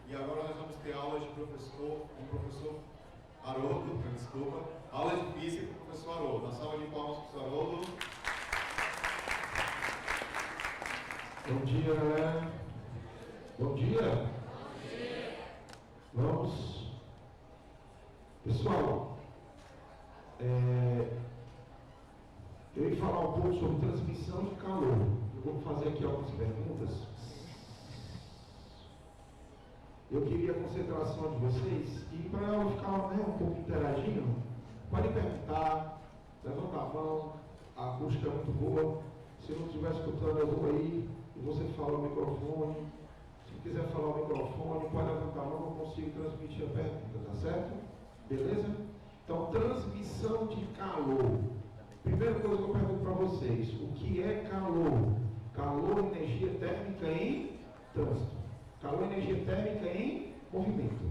E agora nós vamos ter aulas de professor, com o professor Haroldo, desculpa, aulas de física com o professor Haroldo. Uma salva de palmas para o professor Haroldo. Bom dia, galera. Bom dia. Bom dia. Vamos. Pessoal, eu ia falar um pouco sobre transmissão de calor. Eu vou fazer aqui algumas perguntas. Eu queria a concentração de vocês e para eu ficar um pouco interagindo, pode perguntar, levanta a mão, a acústica é muito boa. Se não estiver escutando, eu vou aí e você fala o microfone. Se quiser falar o microfone, pode levantar a mão, eu consigo transmitir a pergunta, tá certo? Beleza? Então, transmissão de calor. Primeira coisa que eu pergunto para vocês, o que é calor? Calor, energia térmica em trânsito. Calor, energia térmica em movimento.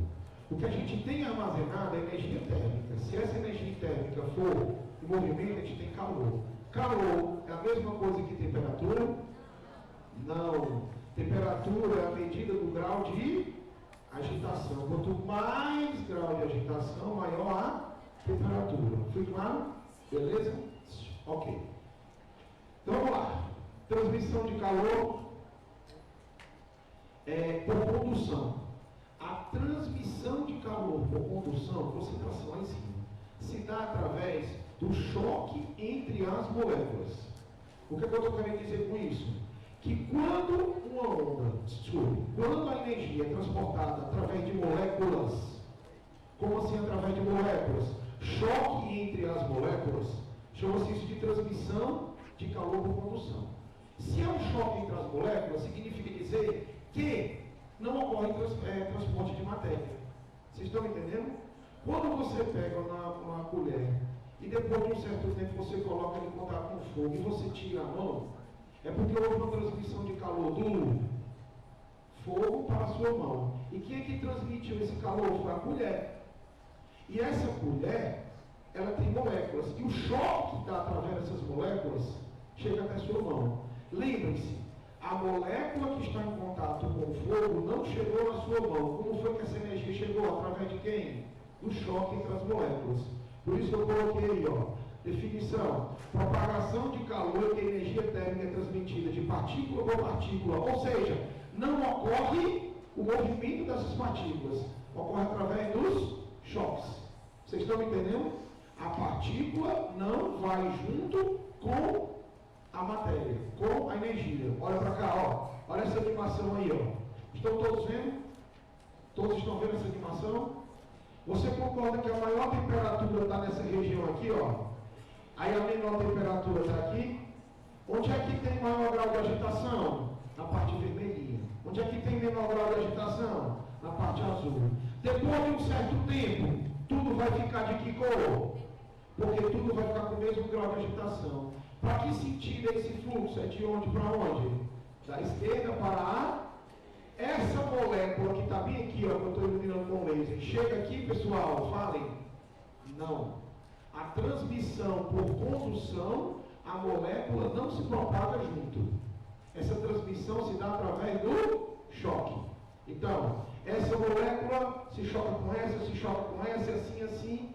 O que a gente tem armazenado é energia térmica. Se essa energia térmica for em movimento, a gente tem calor. Calor é a mesma coisa que temperatura? Não. Temperatura é a medida do grau de agitação. Quanto mais grau de agitação, maior a temperatura. Foi claro? Beleza? Ok. Então vamos lá. Transmissão de calor por condução. A transmissão de calor por condução, concentração lá em cima, se dá através do choque entre as moléculas. O que eu estou querendo dizer com isso? Que quando uma onda, quando a energia é transportada através de moléculas, como assim através de moléculas? Choque entre as moléculas, chama-se isso de transmissão de calor por condução. Se é um choque entre as moléculas, significa dizer que não ocorre transporte de matéria. Vocês estão entendendo? Quando você pega uma colher e depois de um certo tempo você coloca ele em contato com o fogo e você tira a mão, é porque houve uma transmissão de calor do fogo para a sua mão. E quem é que transmitiu esse calor? Foi a colher. E essa colher, ela tem moléculas. E o choque que dá através dessas moléculas chega até a sua mão. Lembre-se, a molécula que está em contato com o fogo não chegou na sua mão. Como foi que essa energia chegou? Através de quem? Do choque entre as moléculas. Por isso eu coloquei aí, ó, definição. Propagação de calor que a energia térmica é transmitida de partícula por partícula. Ou seja, não ocorre o movimento dessas partículas. Ocorre através dos choques. Vocês estão entendendo? A partícula não vai junto com a matéria, com a energia. Olha para cá, ó. Olha essa animação aí, ó. Estão todos vendo? Todos estão vendo essa animação? Você concorda que a maior temperatura está nessa região aqui, ó? Aí a menor temperatura está aqui? Onde é que tem maior grau de agitação? Na parte vermelhinha. Onde é que tem menor grau de agitação? Na parte azul. Depois de um certo tempo, tudo vai ficar de que cor? Porque tudo vai ficar com o mesmo grau de agitação. Para que sentido é esse fluxo? É de onde para onde? Da esquerda para a... Essa molécula que está bem aqui, ó, que eu estou iluminando com laser, chega aqui, pessoal, falem. Não. A transmissão por condução, a molécula não se propaga junto. Essa transmissão se dá através do choque. Então, essa molécula se choca com essa, assim,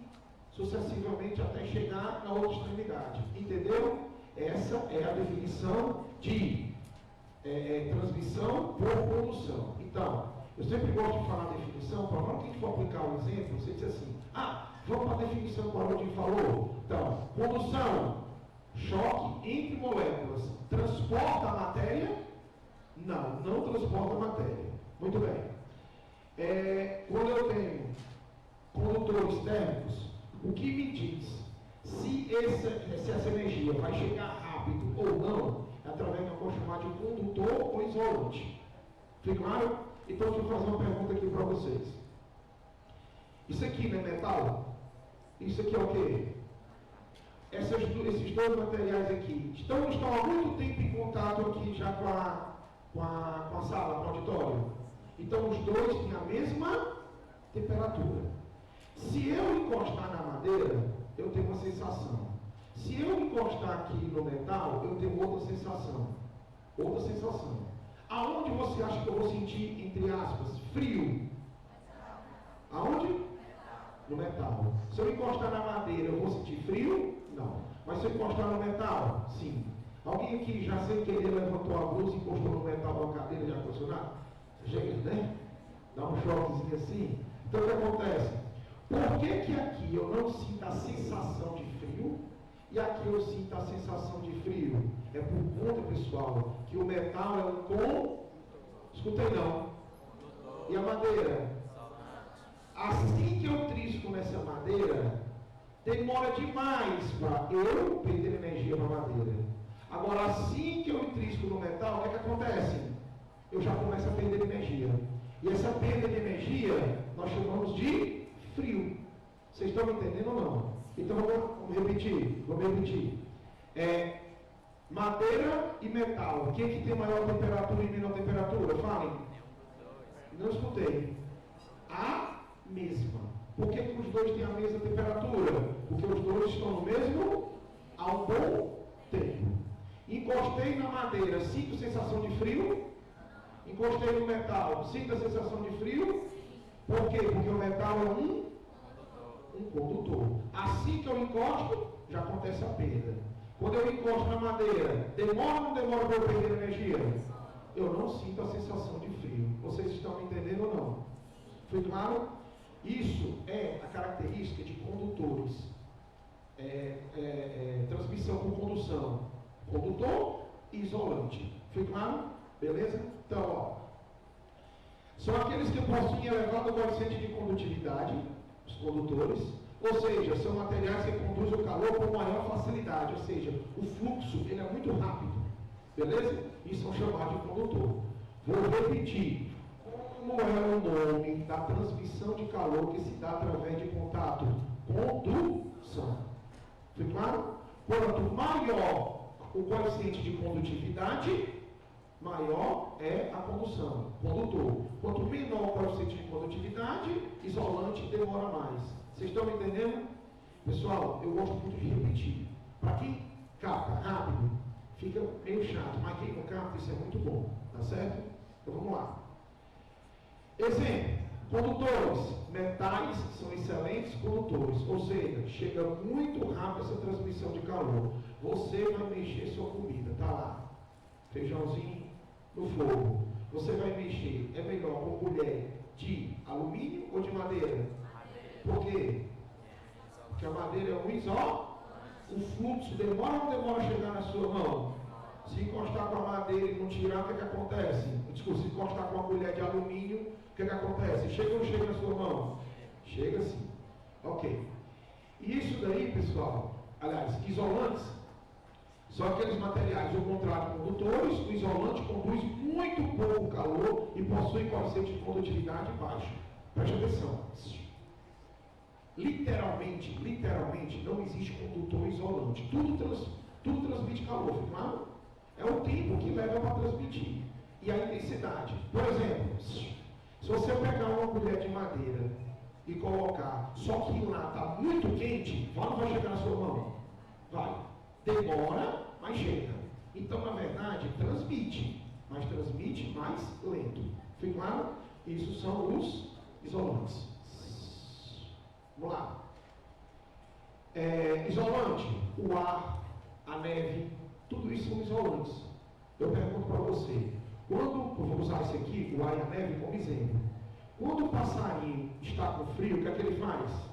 sucessivamente até chegar na outra extremidade. Entendeu? Essa é a definição de transmissão por condução. Então, eu sempre gosto de falar a definição, para na hora que a gente for aplicar um exemplo, você diz assim, vamos para a definição que o Haroldo falou. Então, condução, choque entre moléculas, transporta a matéria? Não transporta a matéria. Muito bem. Quando eu tenho condutores térmicos, o que me diz se essa energia vai chegar rápido ou não, é através do que eu vou chamar de condutor ou isolante. Fica claro? Então, deixa eu fazer uma pergunta aqui para vocês. Isso aqui não é metal? Isso aqui é o quê? Esses dois materiais aqui estão há muito tempo em contato aqui já com a sala, com o auditório. Então, os dois têm a mesma temperatura. Se eu encostar na madeira, eu tenho uma sensação. Se eu encostar aqui no metal, eu tenho outra sensação. Outra sensação. Aonde você acha que eu vou sentir, entre aspas, frio? Aonde? No metal. Se eu encostar na madeira, eu vou sentir frio? Não. Mas se eu encostar no metal? Sim. Alguém aqui já sem querer levantou a blusa e encostou no metal da cadeira de ar-condicionado? Chega, né? Dá um choquezinho assim. Então o que acontece? Por que aqui eu não sinto a sensação de frio e aqui eu sinto a sensação de frio? É por conta, pessoal, que o metal é um escutei não. E a madeira? Assim que eu trisco nessa madeira, demora demais para eu perder energia para a madeira. Agora, assim que eu entrisco no metal, o que acontece? Eu já começo a perder energia. E essa perda de energia, nós chamamos de frio. Vocês estão me entendendo ou não? Então, vamos repetir. Madeira e metal. Quem é que tem maior temperatura e menor temperatura? Falem. Não escutei. A mesma. Por que os dois têm a mesma temperatura? Porque os dois estão no mesmo há um bom tempo. Encostei na madeira, sinto sensação de frio. Encostei no metal, sinto a sensação de frio. Por quê? Porque o metal é um condutor. Assim que eu encosto, já acontece a perda. Quando eu encosto na madeira, demora ou não demora para eu perder energia? Eu não sinto a sensação de frio. Vocês estão me entendendo ou não? Foi claro? Isso é a característica de condutores. Transmissão por condução. Condutor e isolante. Foi claro? Beleza? Então, ó. São aqueles que possuem elevado coeficiente de condutividade, os condutores, ou seja, são materiais que conduzem o calor com maior facilidade, ou seja, o fluxo ele é muito rápido. Beleza? Isso são chamados de condutor. Vou repetir. Como é o nome da transmissão de calor que se dá através de contato? Condução. Foi claro? Quanto maior o coeficiente de condutividade, maior é a condução. Condutor. Quanto menor o coeficiente de condutividade, isolante demora mais. Vocês estão me entendendo? Pessoal, eu gosto muito de repetir. Para quem capta rápido, fica meio chato, mas quem não capta, isso é muito bom. Tá certo? Então vamos lá. Exemplo, condutores. Metais são excelentes condutores, ou seja, chega muito rápido essa transmissão de calor. Você vai mexer sua comida, tá lá, feijãozinho no fogo. Você vai mexer, é melhor com colher de alumínio ou de madeira? Por quê? Porque a madeira é um isó, o fluxo demora ou não demora a chegar na sua mão? Se encostar com a madeira e não tirar, o que acontece? Desculpa, se encostar com uma colher de alumínio, o que acontece? Chega ou não chega na sua mão? Chega sim. Ok. E isso daí, pessoal, aliás, isolantes, são aqueles materiais, ao contrário de condutores, o isolante conduz muito pouco calor e possui coeficiente de condutividade baixo. Preste atenção. Literalmente, não existe condutor isolante. Tudo transmite calor, claro? É o tempo que leva para transmitir. E a intensidade. Por exemplo, se você pegar uma colher de madeira e colocar, só que lá está muito quente, não vai chegar na sua mão? Vai. Demora, mas chega. Então, na verdade, transmite, mas transmite mais lento. Fica claro? Isso são os isolantes. Vamos lá. Isolante, o ar, a neve, tudo isso são isolantes. Eu pergunto para você, eu vou usar esse aqui, o ar e a neve, como exemplo. Quando o passarinho está com frio, o que é que ele faz?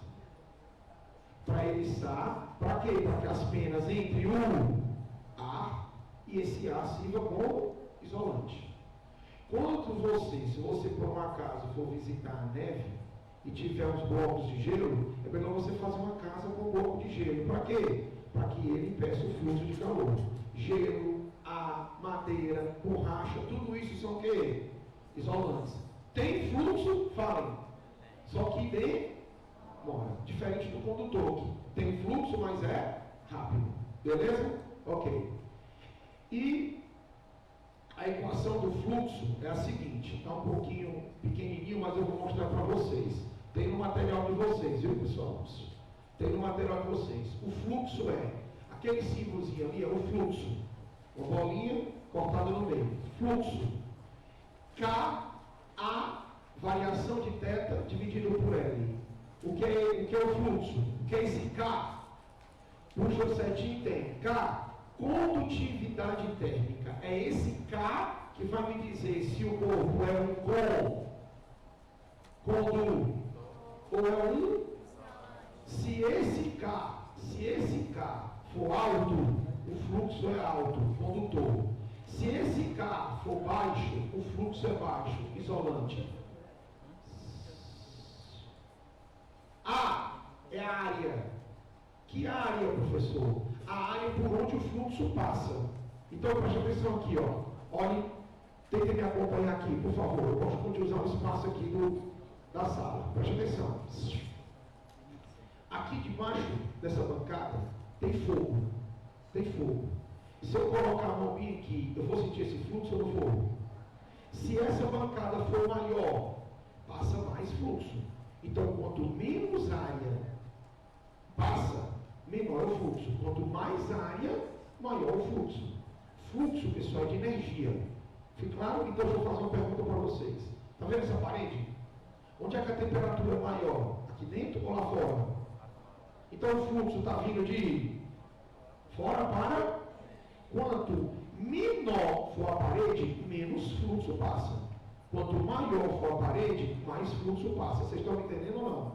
Para ele estar, para quê? Para que as penas entre o ar e esse ar sirva como isolante. Se você por um acaso for visitar a neve e tiver uns blocos de gelo, é melhor você fazer uma casa com um bloco de gelo. Para quê? Para que ele impeça o fluxo de calor. Gelo, ar, madeira, borracha, tudo isso são o quê? Isolantes. Tem fluxo? Falem. Só que demora. Diferente do condutor, que tem fluxo, mas é rápido. Beleza? Ok. E a equação do fluxo é a seguinte. Está um pouquinho pequenininho, mas eu vou mostrar para vocês. Tem no material de vocês, viu, pessoal? Tem no material de vocês. O fluxo é aquele símbolozinho ali, é o fluxo. Uma bolinha cortada no meio. Fluxo. K-A Variação de θ dividido por L. O que é o fluxo? O que é esse K? Puxa o setinho, tem K, condutividade térmica. É esse K que vai me dizer se o corpo é um condu ou é um. Se esse K for alto, o fluxo é alto, condutor. Se esse K for baixo, o fluxo é baixo, isolante. A é a área. Que área, professor? A área por onde o fluxo passa. Então, preste atenção aqui, ó. Olhe, tentem me acompanhar aqui, por favor. Eu gosto de usar o espaço aqui da sala. Preste atenção. Aqui debaixo dessa bancada tem fogo. Tem fogo. Se eu colocar a mão bem aqui, eu vou sentir esse fluxo ou não vou? Se essa bancada for maior, passa mais fluxo. Então, quanto menos área passa, menor é o fluxo. Quanto mais área, maior o fluxo. Fluxo, pessoal, é de energia. Fica claro? Então, eu vou fazer uma pergunta para vocês. Está vendo essa parede? Onde é que a temperatura é maior? Aqui dentro ou lá fora? Então, o fluxo está vindo de fora para... Quanto menor for a parede, menos fluxo passa. Quanto maior for a parede, mais fluxo passa. Vocês estão me entendendo ou não?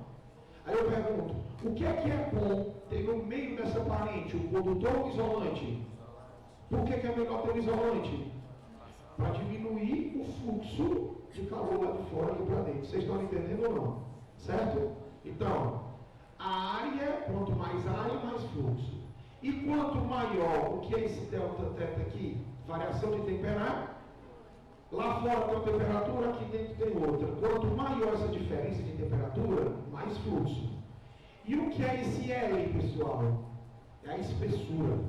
Aí eu pergunto, o que é bom ter no meio dessa parede, o condutor ou o isolante? Por que é melhor ter o isolante? Para diminuir o fluxo de calor lá de fora e para dentro. Vocês estão me entendendo ou não? Certo? Então, a área, quanto mais área, mais fluxo. E quanto maior, o que é esse delta θ aqui? Variação de temperatura. Lá fora tem uma temperatura, aqui dentro tem outra. Quanto maior essa diferença de temperatura, mais fluxo. E o que é esse L, pessoal? É a espessura.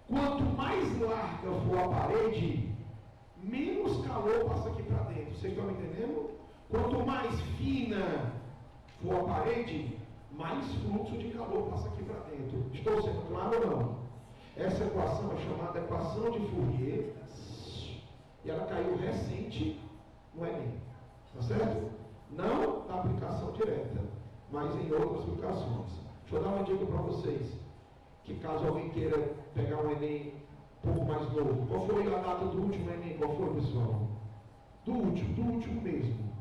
Quanto mais larga for a parede, menos calor passa aqui para dentro. Vocês estão me entendendo? Quanto mais fina for a parede, mais fluxo de calor passa aqui para dentro. Estou sendo claro ou não? Essa equação é chamada equação de Fourier e ela caiu recente no Enem. Tá certo? Não na aplicação direta, mas em outras aplicações. Deixa eu dar uma dica para vocês, que caso alguém queira pegar um Enem um pouco mais novo. Qual foi a data do último Enem? Qual foi, pessoal? Do último mesmo.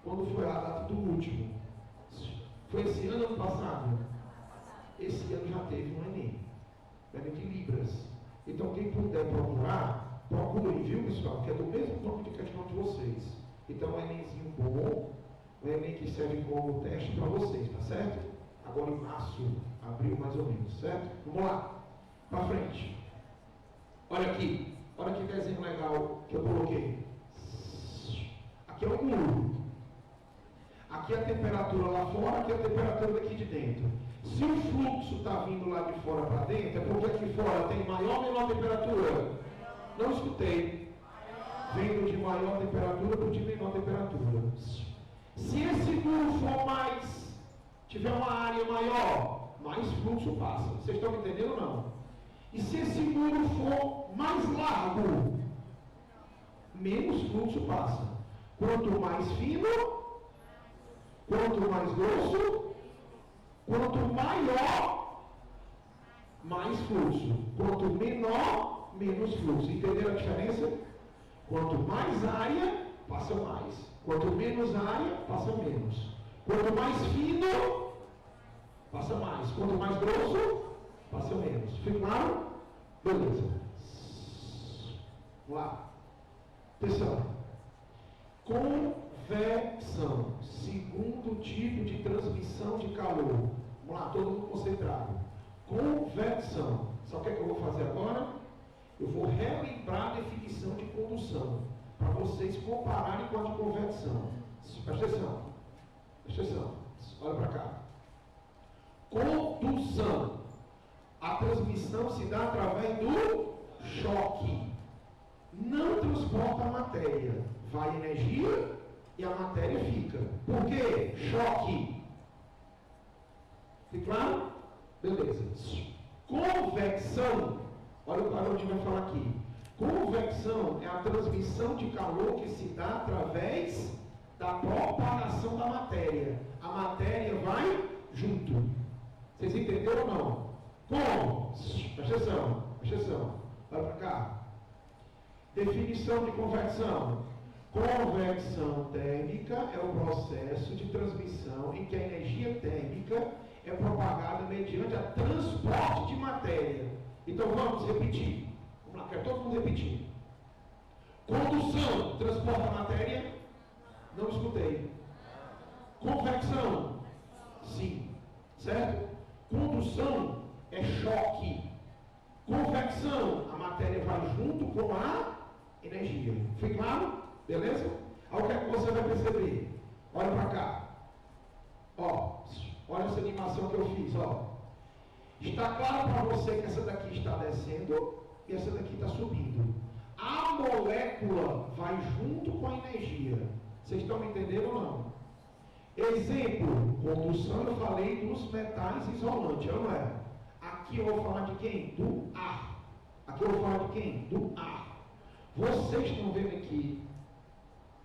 Quando foi a data do último? Foi esse ano ou ano passado? Esse ano já teve um Enem. Enem de Libras. Então, quem puder procurar, procure, viu, pessoal? Que é do mesmo nome de questão de vocês. Então, um Enemzinho bom, um Enem que serve como teste para vocês, tá certo? Agora em março, abril mais ou menos, certo? Vamos lá, para frente. Olha aqui, olha que desenho legal que eu coloquei. Aqui é um muro. Aqui é a temperatura lá fora, aqui é a temperatura daqui de dentro. Se o fluxo está vindo lá de fora para dentro, é porque aqui fora tem maior ou menor temperatura? Não escutei. Vindo de maior temperatura para de menor temperatura. Se esse muro for mais, tiver uma área maior, mais fluxo passa. Vocês estão me entendendo ou não? E se esse muro for mais largo, menos fluxo passa. Quanto mais fino, quanto mais grosso, quanto maior, mais fluxo. Quanto menor, menos fluxo. Entenderam a diferença? Quanto mais área, passa mais. Quanto menos área, passa menos. Quanto mais fino, passa mais. Quanto mais grosso, passa menos. Fica claro? Beleza. Vamos lá. Atenção. Convecção. Segundo tipo de transmissão de calor. Vamos lá, todo mundo concentrado. Convecção. Sabe o que é que eu vou fazer agora? Eu vou relembrar a definição de condução, para vocês compararem com a de convecção. Presta atenção. Presta atenção. Olha para cá. Condução. A transmissão se dá através do choque. Não transporta a matéria. Vai energia e a matéria fica. Por quê? Choque. Fica claro? Beleza. Convecção. Olha o que a gente vai falar aqui. Convecção é a transmissão de calor que se dá através da propagação da matéria. A matéria vai junto. Vocês entenderam ou não? Como? Presta atenção. Vai para cá. Definição de convecção. Convecção térmica é o processo de transmissão em que a energia térmica é propagada mediante a transporte de matéria. Então vamos repetir. Vamos lá, quero todo mundo repetir. Condução, transporta matéria? Não escutei. Convecção? Sim. Certo? Condução é choque. Convecção, a matéria vai junto com a energia. Foi claro? Beleza? Aí o que é que você vai perceber? Olha para cá. Ó, olha essa animação que eu fiz, ó. Está claro para você que essa daqui está descendo e essa daqui está subindo. A molécula vai junto com a energia. Vocês estão me entendendo ou não? Exemplo, condução, eu falei dos metais isolantes, não é? Aqui eu vou falar de quem? Do ar. Aqui eu vou falar de quem? Do ar. Vocês estão vendo aqui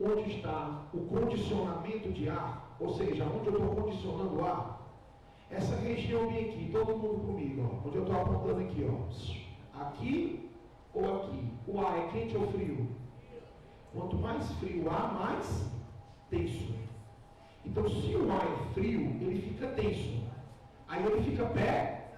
onde está o condicionamento de ar, ou seja, onde eu estou condicionando o ar. Essa região bem aqui, todo mundo comigo, ó, onde eu estou apontando aqui, ó. Aqui ou aqui? O ar é quente ou frio? Quanto mais frio o ar, mais denso. Então, se o ar é frio, ele fica denso. Aí ele fica pé,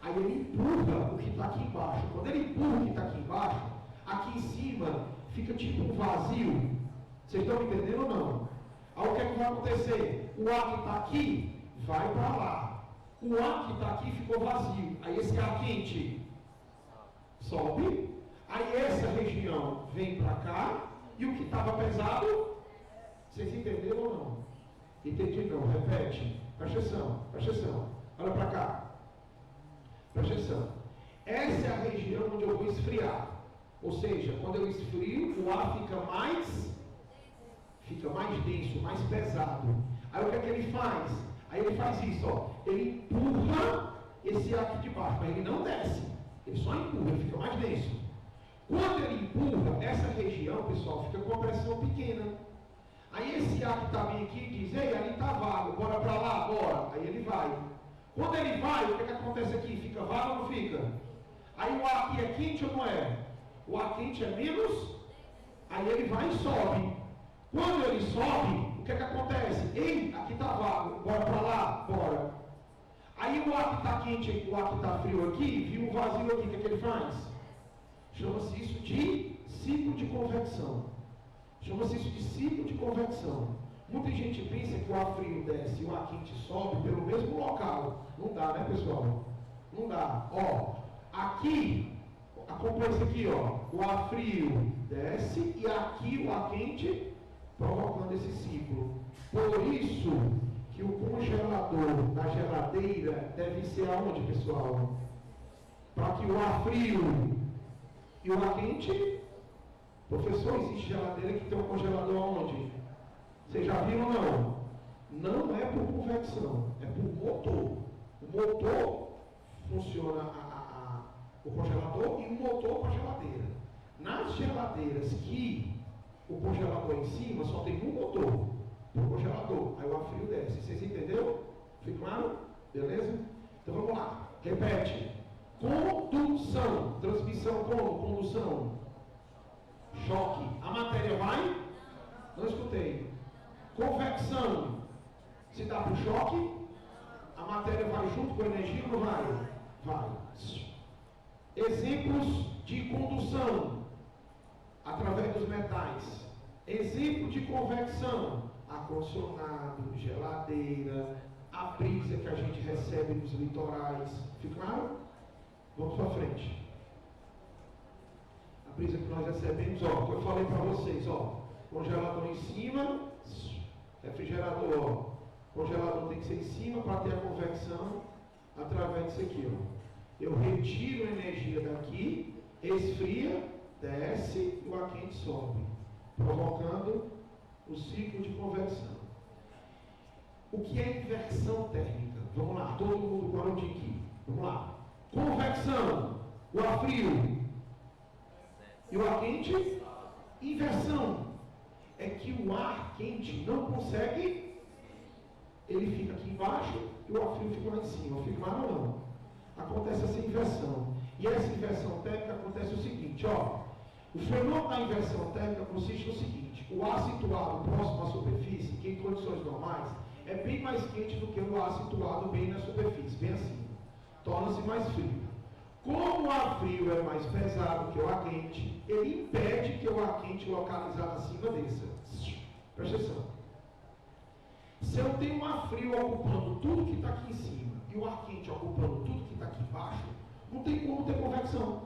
aí ele empurra o que está aqui embaixo. Quando ele empurra o que está aqui embaixo, aqui em cima fica tipo um vazio. Vocês estão me entendendo ou não? Aí o que é que vai acontecer? O ar que está aqui vai para lá. O ar que está aqui ficou vazio. Aí esse ar quente sobe. Aí essa região vem para cá. E o que estava pesado, vocês entenderam ou não? Entendi não, repete. Presta atenção. Olha para cá. Presta atenção. Essa é a região onde eu vou esfriar. Ou seja, quando eu esfrio, o ar fica mais denso, mais pesado. Aí o que é que ele faz? Aí ele faz isso, ó. Ele empurra esse ar aqui de baixo, mas ele não desce. Ele só empurra, ele fica mais denso. Quando ele empurra, essa região, pessoal, fica com a pressão pequena. Aí esse ar que está bem aqui diz, ei, ali está vago, bora para lá, bora. Aí ele vai. Quando ele vai, o que é que acontece aqui? Fica vago ou não fica? Aí o ar aqui é quente ou não é? O ar quente é menos, aí ele vai e sobe. Quando ele sobe, o que é que acontece? Ei, aqui está vago, bora para lá, bora. Aí o ar que está quente, o ar que está frio aqui, viu um vazio aqui, o que é que ele faz? Chama-se isso de ciclo de convecção. Chama-se isso de ciclo de convecção. Muita gente pensa que o ar frio desce e o ar quente sobe pelo mesmo local. Não dá, né, pessoal? Não dá. Ó, aqui, acompanha isso aqui, ó. O ar frio desce e aqui o ar quente provocando esse ciclo. Por isso que o congelador da geladeira deve ser aonde, pessoal? Para que o ar frio e o ar quente... Professor, existe geladeira que tem um congelador aonde? Vocês já viram ou não? Não é por convecção, é por motor. O motor funciona o congelador e o motor com a geladeira. Nas geladeiras que o congelador em cima só tem um motor, o congelador, aí o ar frio desce. Vocês entenderam? Ficou claro? Beleza? Então vamos lá. Repete. Condução. Transmissão como? Condução. Choque. A matéria vai? Não escutei. Convecção. Se dá para o choque, a matéria vai junto com a energia ou não vai? Vai. Exemplos de condução através dos metais. Exemplo de convecção: ar-condicionado, geladeira, a brisa que a gente recebe nos litorais. Fica claro? Vamos para frente. A brisa que nós recebemos, ó, que eu falei para vocês, ó, congelador em cima, refrigerador, ó, congelador tem que ser em cima para ter a convecção através disso aqui, ó. Eu retiro a energia daqui, esfria, desce e o ar quente sobe, provocando o ciclo de convecção. O que é inversão térmica? Vamos lá, todo mundo parou de aqui. Vamos lá. Convecção, o ar frio e o ar quente. Inversão é que o ar quente não consegue, ele fica aqui embaixo e o ar frio fica lá em cima. Fica lá ou não? Acontece essa inversão. E essa inversão térmica acontece o seguinte, ó. O fenômeno da inversão térmica consiste no seguinte: o ar situado próximo à superfície, que em condições normais, é bem mais quente do que o ar situado bem na superfície, bem acima. Torna-se mais frio. Como o ar frio é mais pesado que o ar quente, ele impede que o ar quente localizado acima desça. Presta atenção. Se eu tenho um ar frio ocupando tudo que está aqui em cima e o ar quente ocupando tudo que está aqui embaixo, não tem como ter convecção.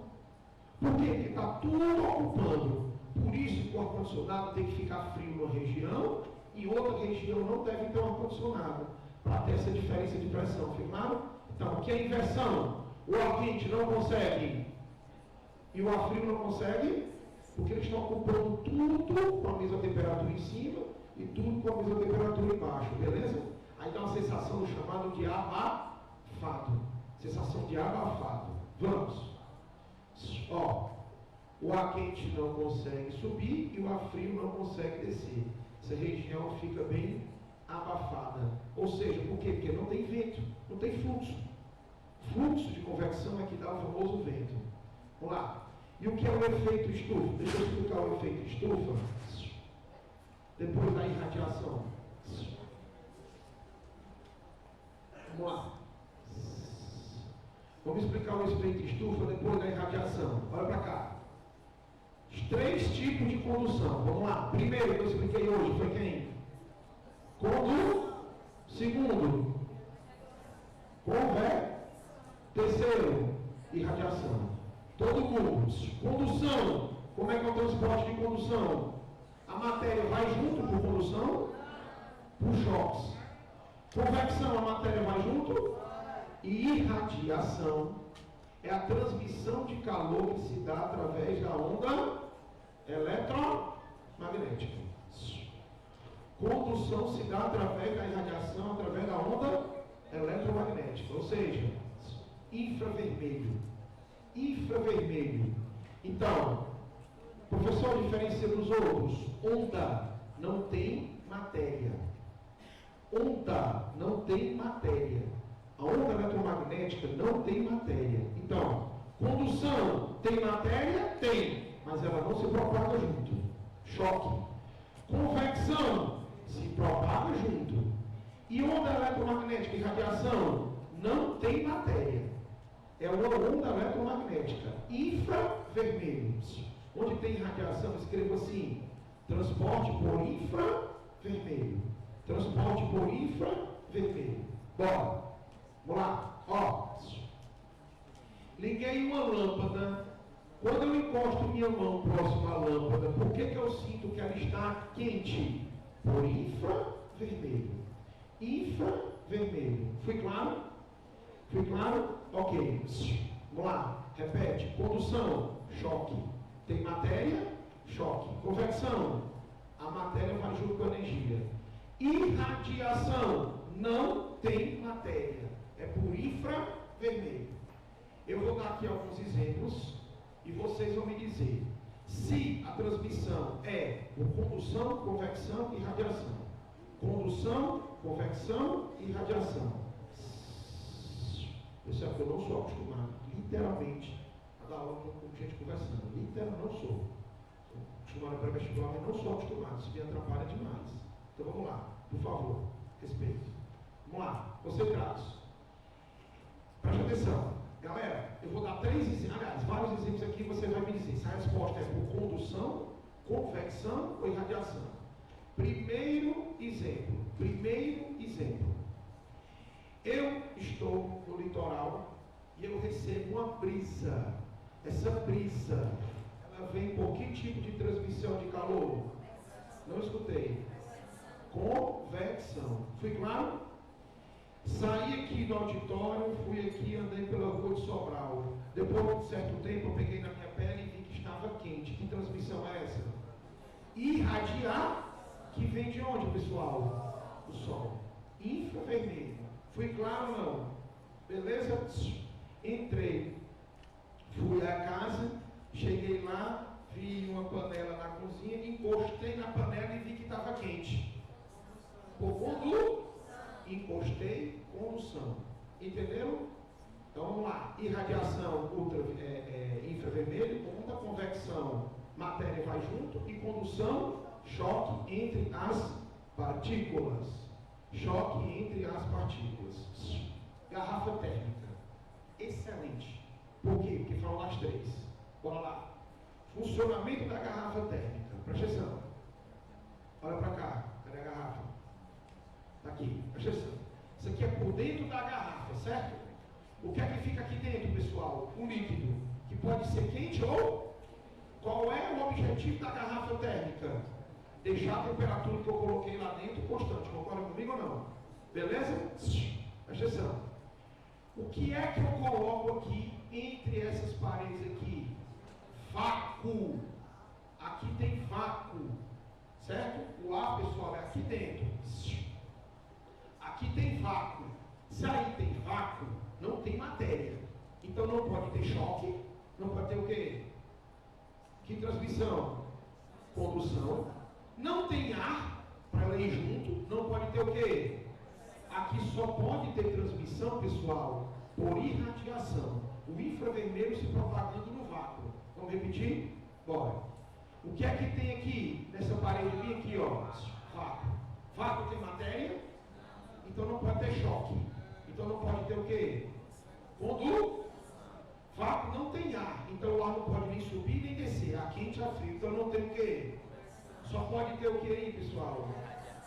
Por quê? Porque está tudo ocupando. Por isso que o ar-condicionado tem que ficar frio numa região e outra região não deve ter um ar-condicionado, para ter essa diferença de pressão. Firmado? Então, o que é inversão? O ar quente não consegue e o ar frio não consegue, porque eles estão ocupando tudo com a mesma temperatura em cima e tudo com a mesma temperatura embaixo, beleza? Aí dá uma sensação chamada de abafado. Sensação de abafado. Vamos. Ó, o ar quente não consegue subir e o ar frio não consegue descer. Essa região fica bem abafada. Ou seja, por quê? Porque não tem vento, não tem fluxo. Fluxo de convecção é que dá o famoso vento. Vamos lá. E o que é o efeito estufa? Deixa eu explicar o efeito estufa. Depois da irradiação. Vamos lá. Vamos explicar o efeito estufa depois da irradiação. Olha para cá. Os 3 tipos de condução. Vamos lá. Primeiro que eu expliquei hoje foi quem? Segundo, terceiro, irradiação. Todo mundo. Condução. Como é que é o transporte de condução? A matéria vai junto por condução? Por choques. Convecção, a matéria vai junto? E irradiação é a transmissão de calor que se dá através da onda eletromagnética. Condução se dá através da irradiação, através da onda eletromagnética, ou seja, infravermelho. Infravermelho. Então, professor, diferencia dos outros. Onda não tem matéria. Onda não tem matéria. A onda eletromagnética não tem matéria. Então, condução tem matéria? Tem, mas ela não se propaga junto. Choque. Convecção se propaga junto. E onda eletromagnética e radiação não tem matéria. É uma onda eletromagnética. Infravermelho. Onde tem radiação, escreva assim: transporte por infravermelho. Transporte por infravermelho. Bora. Vamos lá, ó. Liguei uma lâmpada. Quando eu encosto minha mão próxima à lâmpada, por que eu sinto que ela está quente? Por infravermelho. Infravermelho. Fui claro? Fui claro? Ok. Vamos lá, repete. Condução, choque. Tem matéria? Choque. Convecção, a matéria vai junto com a energia. Irradiação, não tem matéria. É por infravermelho. Eu vou dar aqui alguns exemplos e vocês vão me dizer se a transmissão é por condução, convecção e radiação. Condução, convecção e radiação. Isso é que eu não sou acostumado, literalmente, a dar aula com gente conversando. Literalmente não sou. Sou acostumado a pré-vestibular, mas não sou acostumado. Isso me atrapalha demais. Então vamos lá, por favor, respeito. Vamos lá, concentrados. Preste atenção. Galera, eu vou dar 3 exemplos, aliás, vários exemplos aqui, você vai me dizer se a resposta é por condução, convecção ou irradiação. Primeiro exemplo. Eu estou no litoral e eu recebo uma brisa. Essa brisa, ela vem por que tipo de transmissão de calor? Não escutei. Convecção. Fui claro? Saí aqui do auditório, fui aqui, andei pela rua de Sobral. Depois de um certo tempo, eu peguei na minha pele e vi que estava quente. Que transmissão é essa? Irradiar, que vem de onde, pessoal? O sol. Infravermelho. Fui claro ou não? Beleza? Entrei. Fui à casa, cheguei lá, vi vi uma panela na cozinha, encostei na panela e vi que estava quente. Encostei, condução. Entenderam? Então vamos lá. Irradiação infravermelho, onda, convecção, matéria vai junto, e condução, choque entre as partículas. Choque entre as partículas. Garrafa térmica. Excelente. Por quê? Porque foram as três. Bora lá. Funcionamento da garrafa térmica. Presta atenção. Olha para cá. Cadê a garrafa? Está aqui. Presta atenção. Isso aqui é por dentro da garrafa, certo? O que é que fica aqui dentro, pessoal? Um líquido. Que pode ser quente ou... Qual é o objetivo da garrafa térmica? Deixar a temperatura que eu coloquei lá dentro constante. Concorda comigo ou não? Beleza? Presta atenção. O que é que eu coloco aqui entre essas paredes aqui? Vácuo. Aqui tem vácuo. Certo? O ar, pessoal, é aqui dentro. Aqui tem vácuo. Se aí tem vácuo, não tem matéria. Então não pode ter choque. Não pode ter o quê? Que transmissão? Condução. Não tem ar para ela ir junto. Não pode ter o quê? Aqui só pode ter transmissão, pessoal, por irradiação. O infravermelho se propagando no vácuo. Vamos repetir? Bora. O que é que tem aqui, nessa parede bem aqui, ó? Vácuo. Vácuo tem matéria? Então não pode ter choque. Então não pode ter o quê? Vácuo não tem ar. Então o ar não pode nem subir nem descer. A quente e a frio. Então não tem o quê? Só pode ter o que aí, pessoal?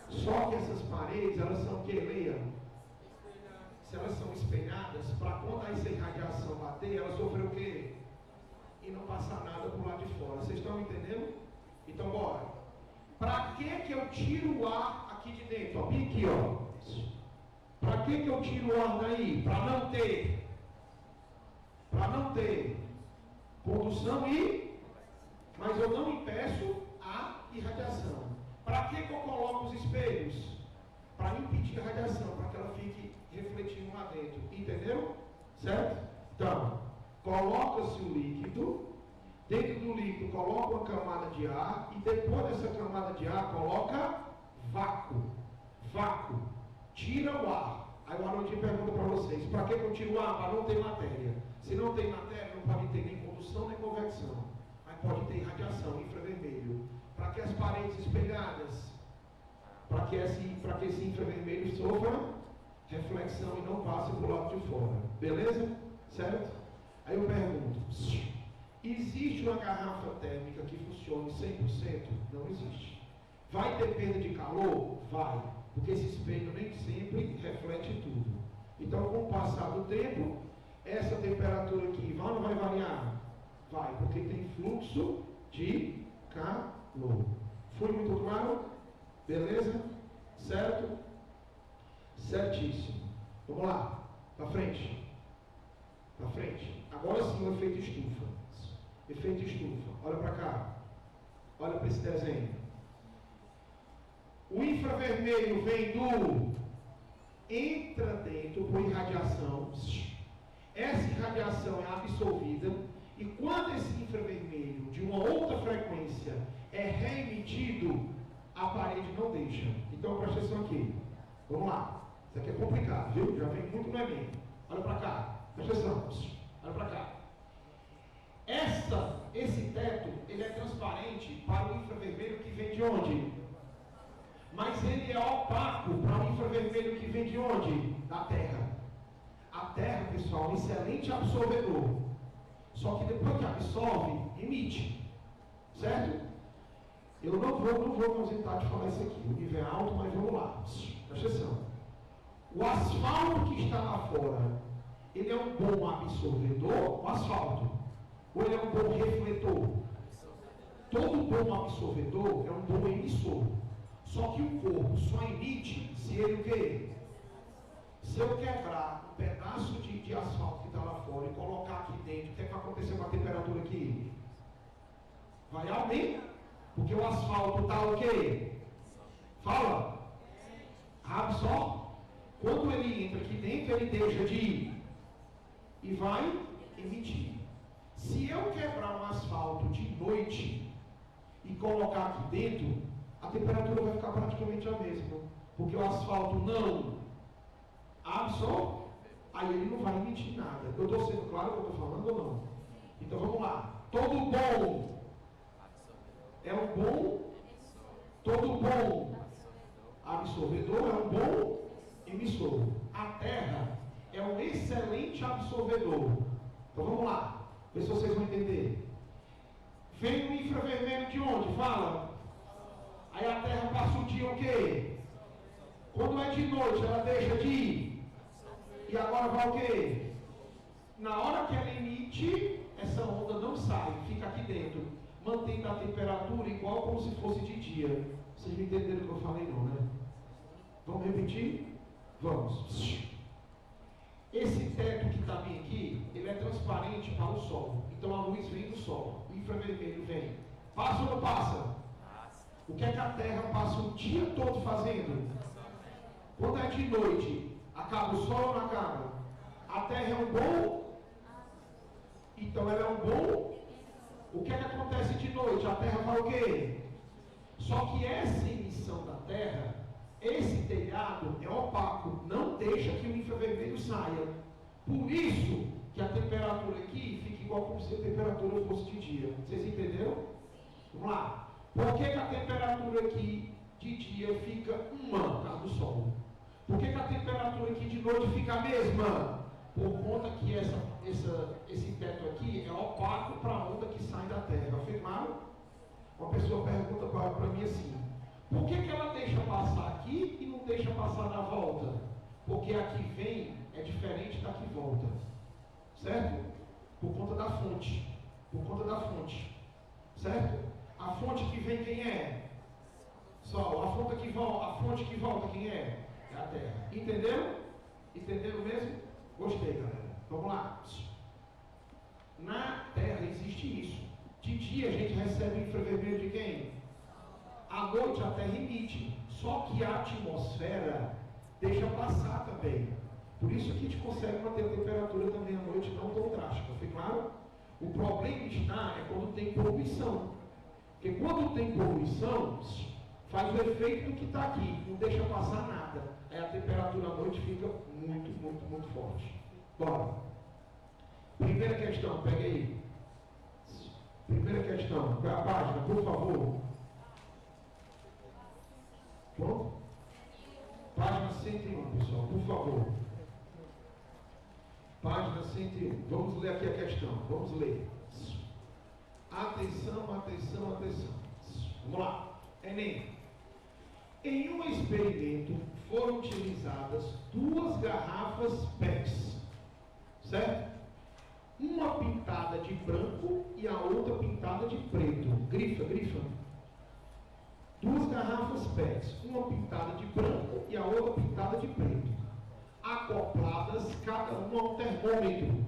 Só que essas paredes, elas são o que? Leia. Se elas são espelhadas, para quando essa irradiação bater, ela sofre o quê? E não passar nada pro lado de fora. Vocês estão entendendo? Então bora. Para que eu tiro o ar aqui de dentro? Ó, bem aqui, ó. Para que eu tiro o ar daí? Para não ter condução mas eu não impeço a irradiação. Para que eu coloco os espelhos? Para impedir a radiação, para que ela fique refletindo lá dentro. Entenderam? Certo? Então, coloca-se o líquido, dentro do líquido coloca uma camada de ar, e depois dessa camada de ar coloca vácuo. Vácuo. Tira o ar. Aí o Arnaldinho pergunta para vocês, para que eu tiro o ar? Para não ter matéria. Se não tem matéria, não pode ter nem condução nem convecção. Mas pode ter radiação, infravermelho. Para que as paredes espelhadas, para que esse infravermelho sofra reflexão e não passe para o lado de fora. Beleza? Certo? Aí eu pergunto, existe uma garrafa térmica que funcione 100%? Não existe. Vai ter perda de calor? Vai. Porque esse espelho nem sempre reflete tudo. Então, com o passar do tempo, essa temperatura aqui vai ou não vai variar? Vai, porque tem fluxo de calor. Foi muito claro? Beleza? Certo? Certíssimo. Vamos lá. Para frente. Para frente. Agora sim o efeito estufa. Efeito estufa. Olha para cá. Olha para esse desenho. O infravermelho vem entra dentro por irradiação. Essa irradiação é absorvida. E quando esse infravermelho de uma outra frequência é reemitido, a parede não deixa. Então presta atenção aqui. Vamos lá. Isso aqui é complicado, viu? Já vem muito no Enem. Olha para cá. Presta atenção. Olha para cá. Esse teto, ele é transparente para o infravermelho que vem de onde? Mas ele é opaco para o infravermelho que vem de onde? Da Terra. A Terra, pessoal, é um excelente absorvedor. Só que depois que absorve, emite. Certo? Eu não vou me ausentar de falar isso aqui. O nível é alto, mas vamos lá. Presta atenção. O asfalto que está lá fora, ele é um bom absorvedor, o asfalto? Ou ele é um bom refletor? Todo bom absorvedor é um bom emissor. Só que o corpo só emite se ele o quê? Se eu quebrar um pedaço de asfalto que está lá fora e colocar aqui dentro, o que é que vai acontecer com a temperatura aqui? Vai aumentar. Porque o asfalto está o quê? Fala. Absorve. Quando ele entra aqui dentro, ele deixa de ir e vai emitir. Se eu quebrar um asfalto de noite, colocar aqui dentro, a temperatura vai ficar praticamente a mesma. Porque o asfalto não absorve, aí ele não vai emitir nada. Eu estou sendo claro o que eu estou falando ou não? Então vamos lá. Todo bom é um bom, todo bom absorvedor é um bom emissor. A terra é um excelente absorvedor. Então vamos lá, ver se vocês vão entender. Vem o infravermelho de onde? Fala. Aí a terra passa o dia o quê? Quando é de noite, ela deixa de ir. E agora vai o quê? Na hora que ela emite, essa onda não sai, fica aqui dentro, mantendo a temperatura igual como se fosse de dia. Vocês não entenderam o que eu falei não, né? Vamos repetir? Vamos. Esse teto que está bem aqui, ele é transparente para o sol. Então a luz vem do sol, o infravermelho vem. Passa ou não passa? O que é que a Terra passa o dia todo fazendo? Quando é de noite, acaba o sol ou não acaba? A Terra é um bom? Então ela é um bom? O que é que acontece de noite? A Terra faz o quê? Só que essa emissão da Terra, esse telhado é opaco, não deixa que o infravermelho saia. Por isso que a temperatura aqui fica igual como se a temperatura fosse de dia. Vocês entenderam? Vamos lá. Por que a temperatura aqui de dia fica uma por causa do sol? Por que a temperatura aqui de noite fica a mesma? Por conta que esse teto aqui é opaco para a onda que sai da Terra. Afirmaram? Uma pessoa pergunta para mim assim: por que ela deixa passar aqui e não deixa passar na volta? Porque aqui vem é diferente da que volta. Certo? Por conta da fonte. Por conta da fonte. Certo? A fonte que vem quem é? Sol. A fonte que volta quem é? É a Terra. Entenderam? Entenderam mesmo? Gostei, galera. Vamos lá. Na Terra existe isso. De dia a gente recebe o infravermelho de quem? À noite a Terra emite. Só que a atmosfera deixa passar também. Por isso que a gente consegue manter a temperatura também à noite não tão drástica. Foi claro? O problema está é quando tem poluição. Porque quando tem poluição, faz o efeito do que está aqui, não deixa passar nada. Aí a temperatura à noite fica muito forte. Bora. Primeira questão, pega aí. Primeira questão, qual é a página, por favor? Pronto? Página 101, pessoal, por favor. Página 101. Vamos ler aqui a questão. Vamos ler. Atenção. Vamos lá. Enem. Em um experimento foram utilizadas 2 garrafas PETs, certo? Uma pintada de branco e a outra pintada de preto. Grifa. 2 garrafas PETs, uma pintada de branco e a outra pintada de preto, acopladas cada uma a um termômetro.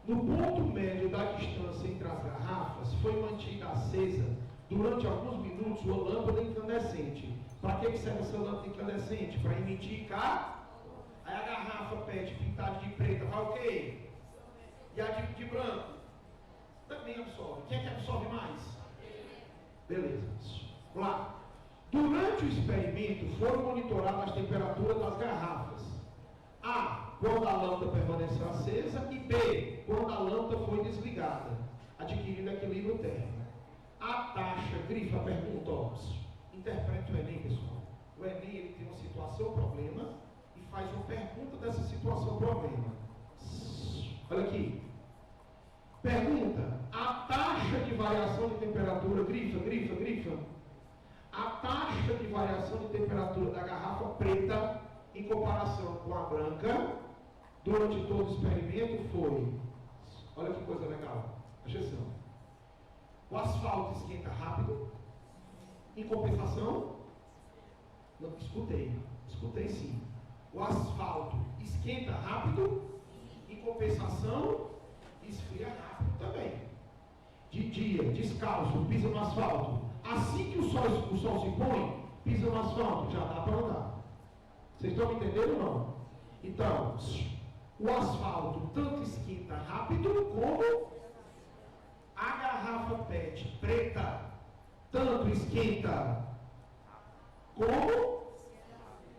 No ponto médio da distância entre as garrafas foi mantida acesa durante alguns minutos uma lâmpada incandescente. Para que serve essa lâmpada incandescente? Para emitir calor. Aí a garrafa PET pintada de preta vai o quê? E a de branco também absorve. Quem é que absorve mais? Beleza. Vamos lá. Durante o experimento foram monitoradas as temperaturas das garrafas. A, quando a lâmpada permaneceu acesa, e B, quando a lâmpada foi desligada, adquirindo equilíbrio térmico. A taxa, grifa, pergunta, ó, interpreta o Enem, pessoal. O Enem, ele tem uma situação, problema, e faz uma pergunta dessa situação, problema. Olha aqui. Pergunta, a taxa de variação de temperatura, grifa. A taxa de variação de temperatura da garrafa preta em comparação com a branca durante todo o experimento foi, olha que coisa legal, presta atenção. O asfalto esquenta rápido, em compensação, não, escutei sim. O asfalto esquenta rápido, em compensação, esfria rápido também. De dia, descalço, pisa no asfalto. Assim que o sol se põe, pisa no asfalto, já dá para andar. Vocês estão me entendendo ou não? Então, o asfalto tanto esquenta rápido como a garrafa PET preta tanto esquenta como.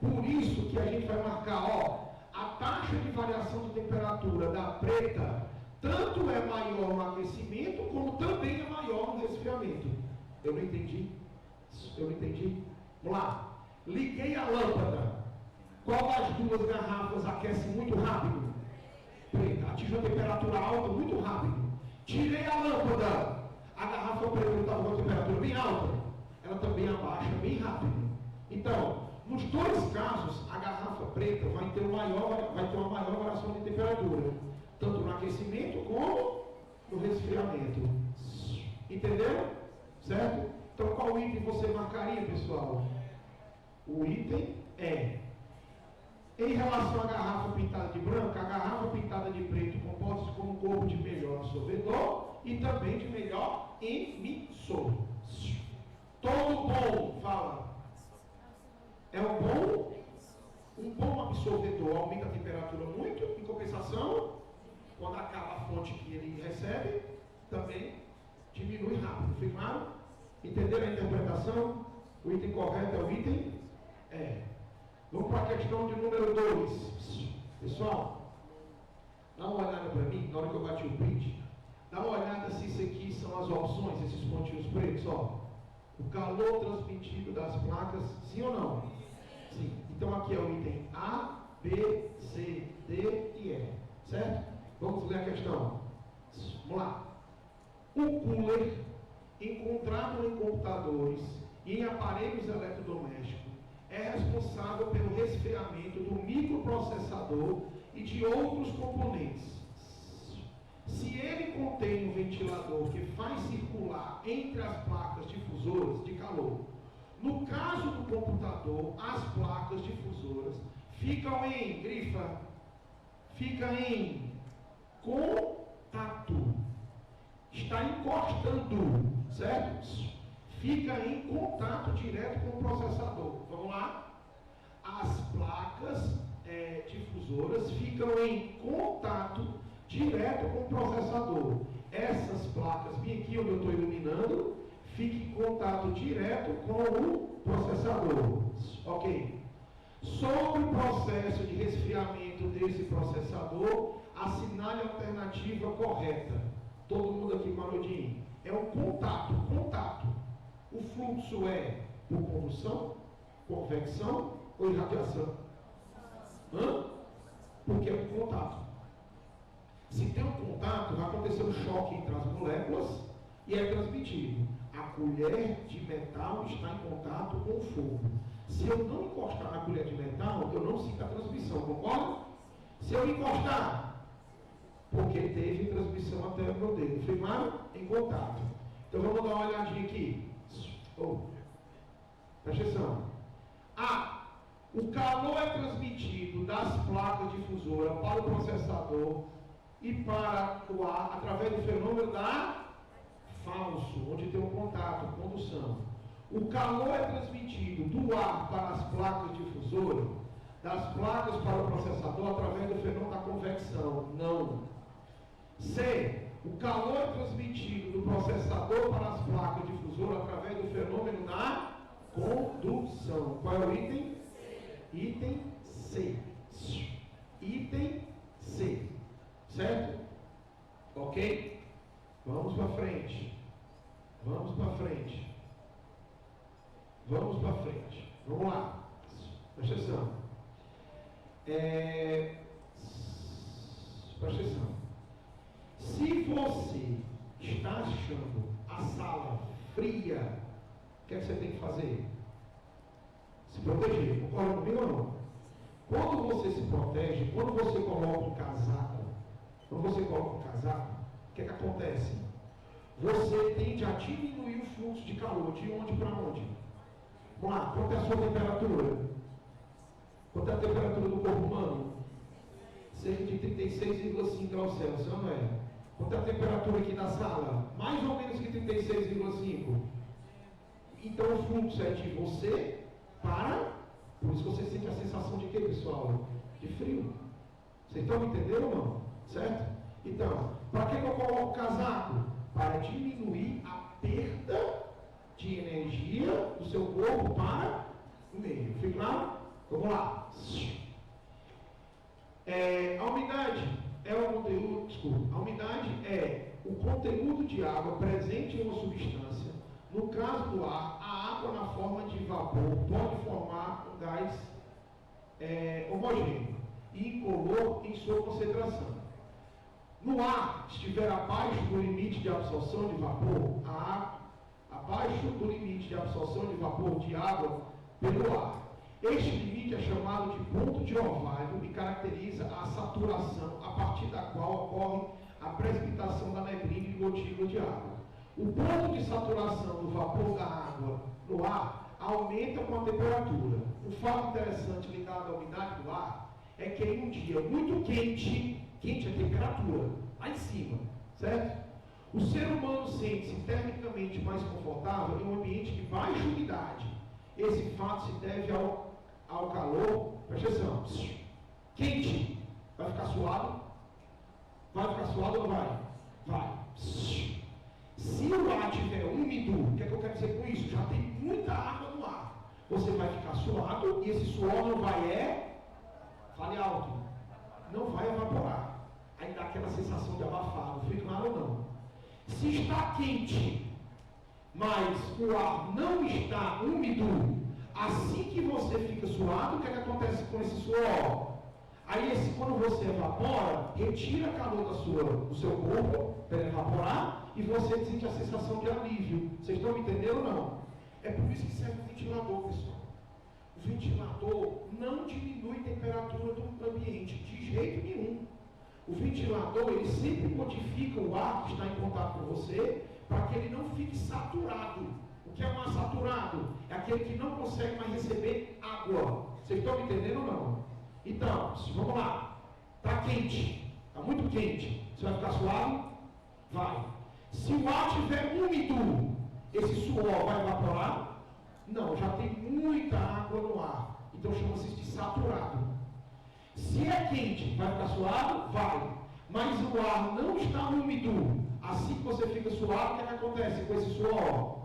Por isso que a gente vai marcar, ó, a taxa de variação de temperatura da preta tanto é maior no aquecimento, como também é maior no resfriamento. Eu não entendi? Eu não entendi? Vamos lá. Liguei a lâmpada. Qual das duas garrafas aquece muito rápido? Preta. Atinge uma temperatura alta muito rápido. Tirei a lâmpada. A garrafa preta estava com uma temperatura bem alta. Ela também abaixa bem rápido. Então, nos dois casos, a garrafa preta vai ter uma maior variação de temperatura, tanto no aquecimento como no resfriamento. Entenderam? Certo? Então, qual item você marcaria, pessoal? O item é, em relação à garrafa pintada de branco, a garrafa pintada de preto comporta-se como um corpo de melhor absorvedor e também de melhor emissor. Todo bom, fala. É um bom absorvedor, aumenta a temperatura muito, em compensação, quando acaba a fonte que ele recebe, também diminui rápido. Foi claro? Entenderam a interpretação? O item correto é o item? É. Vamos para a questão de número 2. Pessoal, dá uma olhada para mim, na hora que eu bati o print, dá uma olhada se isso aqui são as opções, esses pontinhos pretos, ó. O calor transmitido das placas, sim ou não? Sim. Então aqui é o item A, B, C, D e E. Certo? Vamos ler a questão. Vamos lá. O cooler, encontrado em computadores e em aparelhos eletrodomésticos, é responsável pelo resfriamento do microprocessador e de outros componentes. Se ele contém um ventilador que faz circular entre as placas difusoras de calor, no caso do computador, as placas difusoras ficam em, grifa, fica em contato. Está encostando, certo? Fica em contato direto com o processador. Vamos lá? As placas difusoras ficam em contato direto com o processador. Essas placas, bem aqui onde eu estou iluminando, ficam em contato direto com o processador. Ok. Sobre o processo de resfriamento desse processador, assinale a alternativa correta. Todo mundo aqui com a nodinha. É um contato. O fluxo é por condução, convecção ou irradiação? Porque é um contato. Se tem um contato, vai acontecer um choque entre as moléculas e é transmitido. A colher de metal está em contato com o fogo. Se eu não encostar na colher de metal, eu não sinto a transmissão, concorda? Se eu encostar, porque teve transmissão até o meu dedo. Foi claro? Em contato. Então vamos dar uma olhadinha aqui. Presta atenção. O calor é transmitido das placas difusoras para o processador e para o ar através do fenômeno da falso, onde tem um contato, condução. O calor é transmitido do ar para as placas difusoras, das placas para o processador através do fenômeno da convecção. Não. C. O calor é transmitido do processador para as placas difusoras através do fenômeno da condução. Qual é o item? Item C. Item C. Certo? Ok? Vamos para frente. Vamos lá. Presta atenção. Presta atenção. Se você está achando a sala fria, o que é que você tem que fazer? Se proteger. Concorda comigo ou não? Quando você se protege, quando você coloca um casaco, o que é que acontece? Você tende a diminuir o fluxo de calor. De onde para onde? Vamos lá, quanto é a sua temperatura? Quanto é a temperatura do corpo humano? Cerca de 36,5 graus Celsius, não é? Quanto é a temperatura aqui da sala? Mais ou menos que 36,5. Então o fluxo é de você para... Por isso você sente a sensação de quê, pessoal? De frio. Vocês estão me entendendo ou não? Certo? Então, para que eu coloco o casaco? Para diminuir a perda de energia do seu corpo para o meio. Fica claro? Vamos lá. A umidade é o conteúdo, desculpa, a umidade é o conteúdo de água presente em uma substância. No caso do ar, a água na forma de vapor pode formar um gás homogêneo e incolor em sua concentração. No ar, estiver abaixo do limite de absorção de vapor, abaixo do limite de absorção de vapor de água pelo ar. Este limite é chamado de ponto de orvalho e caracteriza a saturação a partir da qual ocorre a precipitação da neblina e gotícula de água. O ponto de saturação do vapor da água no ar aumenta com a temperatura. Um fato interessante ligado à umidade do ar é que em um dia muito quente é temperatura, lá em cima, certo? O ser humano sente-se termicamente mais confortável em um ambiente de baixa umidade. Esse fato se deve ao calor, presta atenção, quente, vai ficar suado? Vai ficar suado ou não vai? Vai. Se o ar estiver úmido, o que é que eu quero dizer com isso? Já tem muita água no ar. Você vai ficar suado e esse suor não vai fale alto, não vai evaporar. Aí dá aquela sensação de abafado, fica claro ou não? Se está quente, mas o ar não está úmido, assim que você fica suado, o que é que acontece com esse suor? Aí quando você evapora, retira calor do seu corpo para evaporar e você sente a sensação de alívio. Vocês estão me entendendo ou não? É por isso que serve o ventilador, pessoal. O ventilador não diminui a temperatura do ambiente, de jeito nenhum. O ventilador, ele sempre modifica o ar que está em contato com você, para que ele não fique saturado. O que é um ar saturado? É aquele que não consegue mais receber água. Vocês estão me entendendo ou não? Então, vamos lá. Está quente, está muito quente. Você vai ficar suave? Vai. Se o ar estiver úmido, esse suor vai evaporar? Não, já tem muita água no ar. Então chama-se de saturado. Se é quente, vai ficar suado? Vai. Mas o ar não está úmido. Assim que você fica suado, o que acontece com esse suor?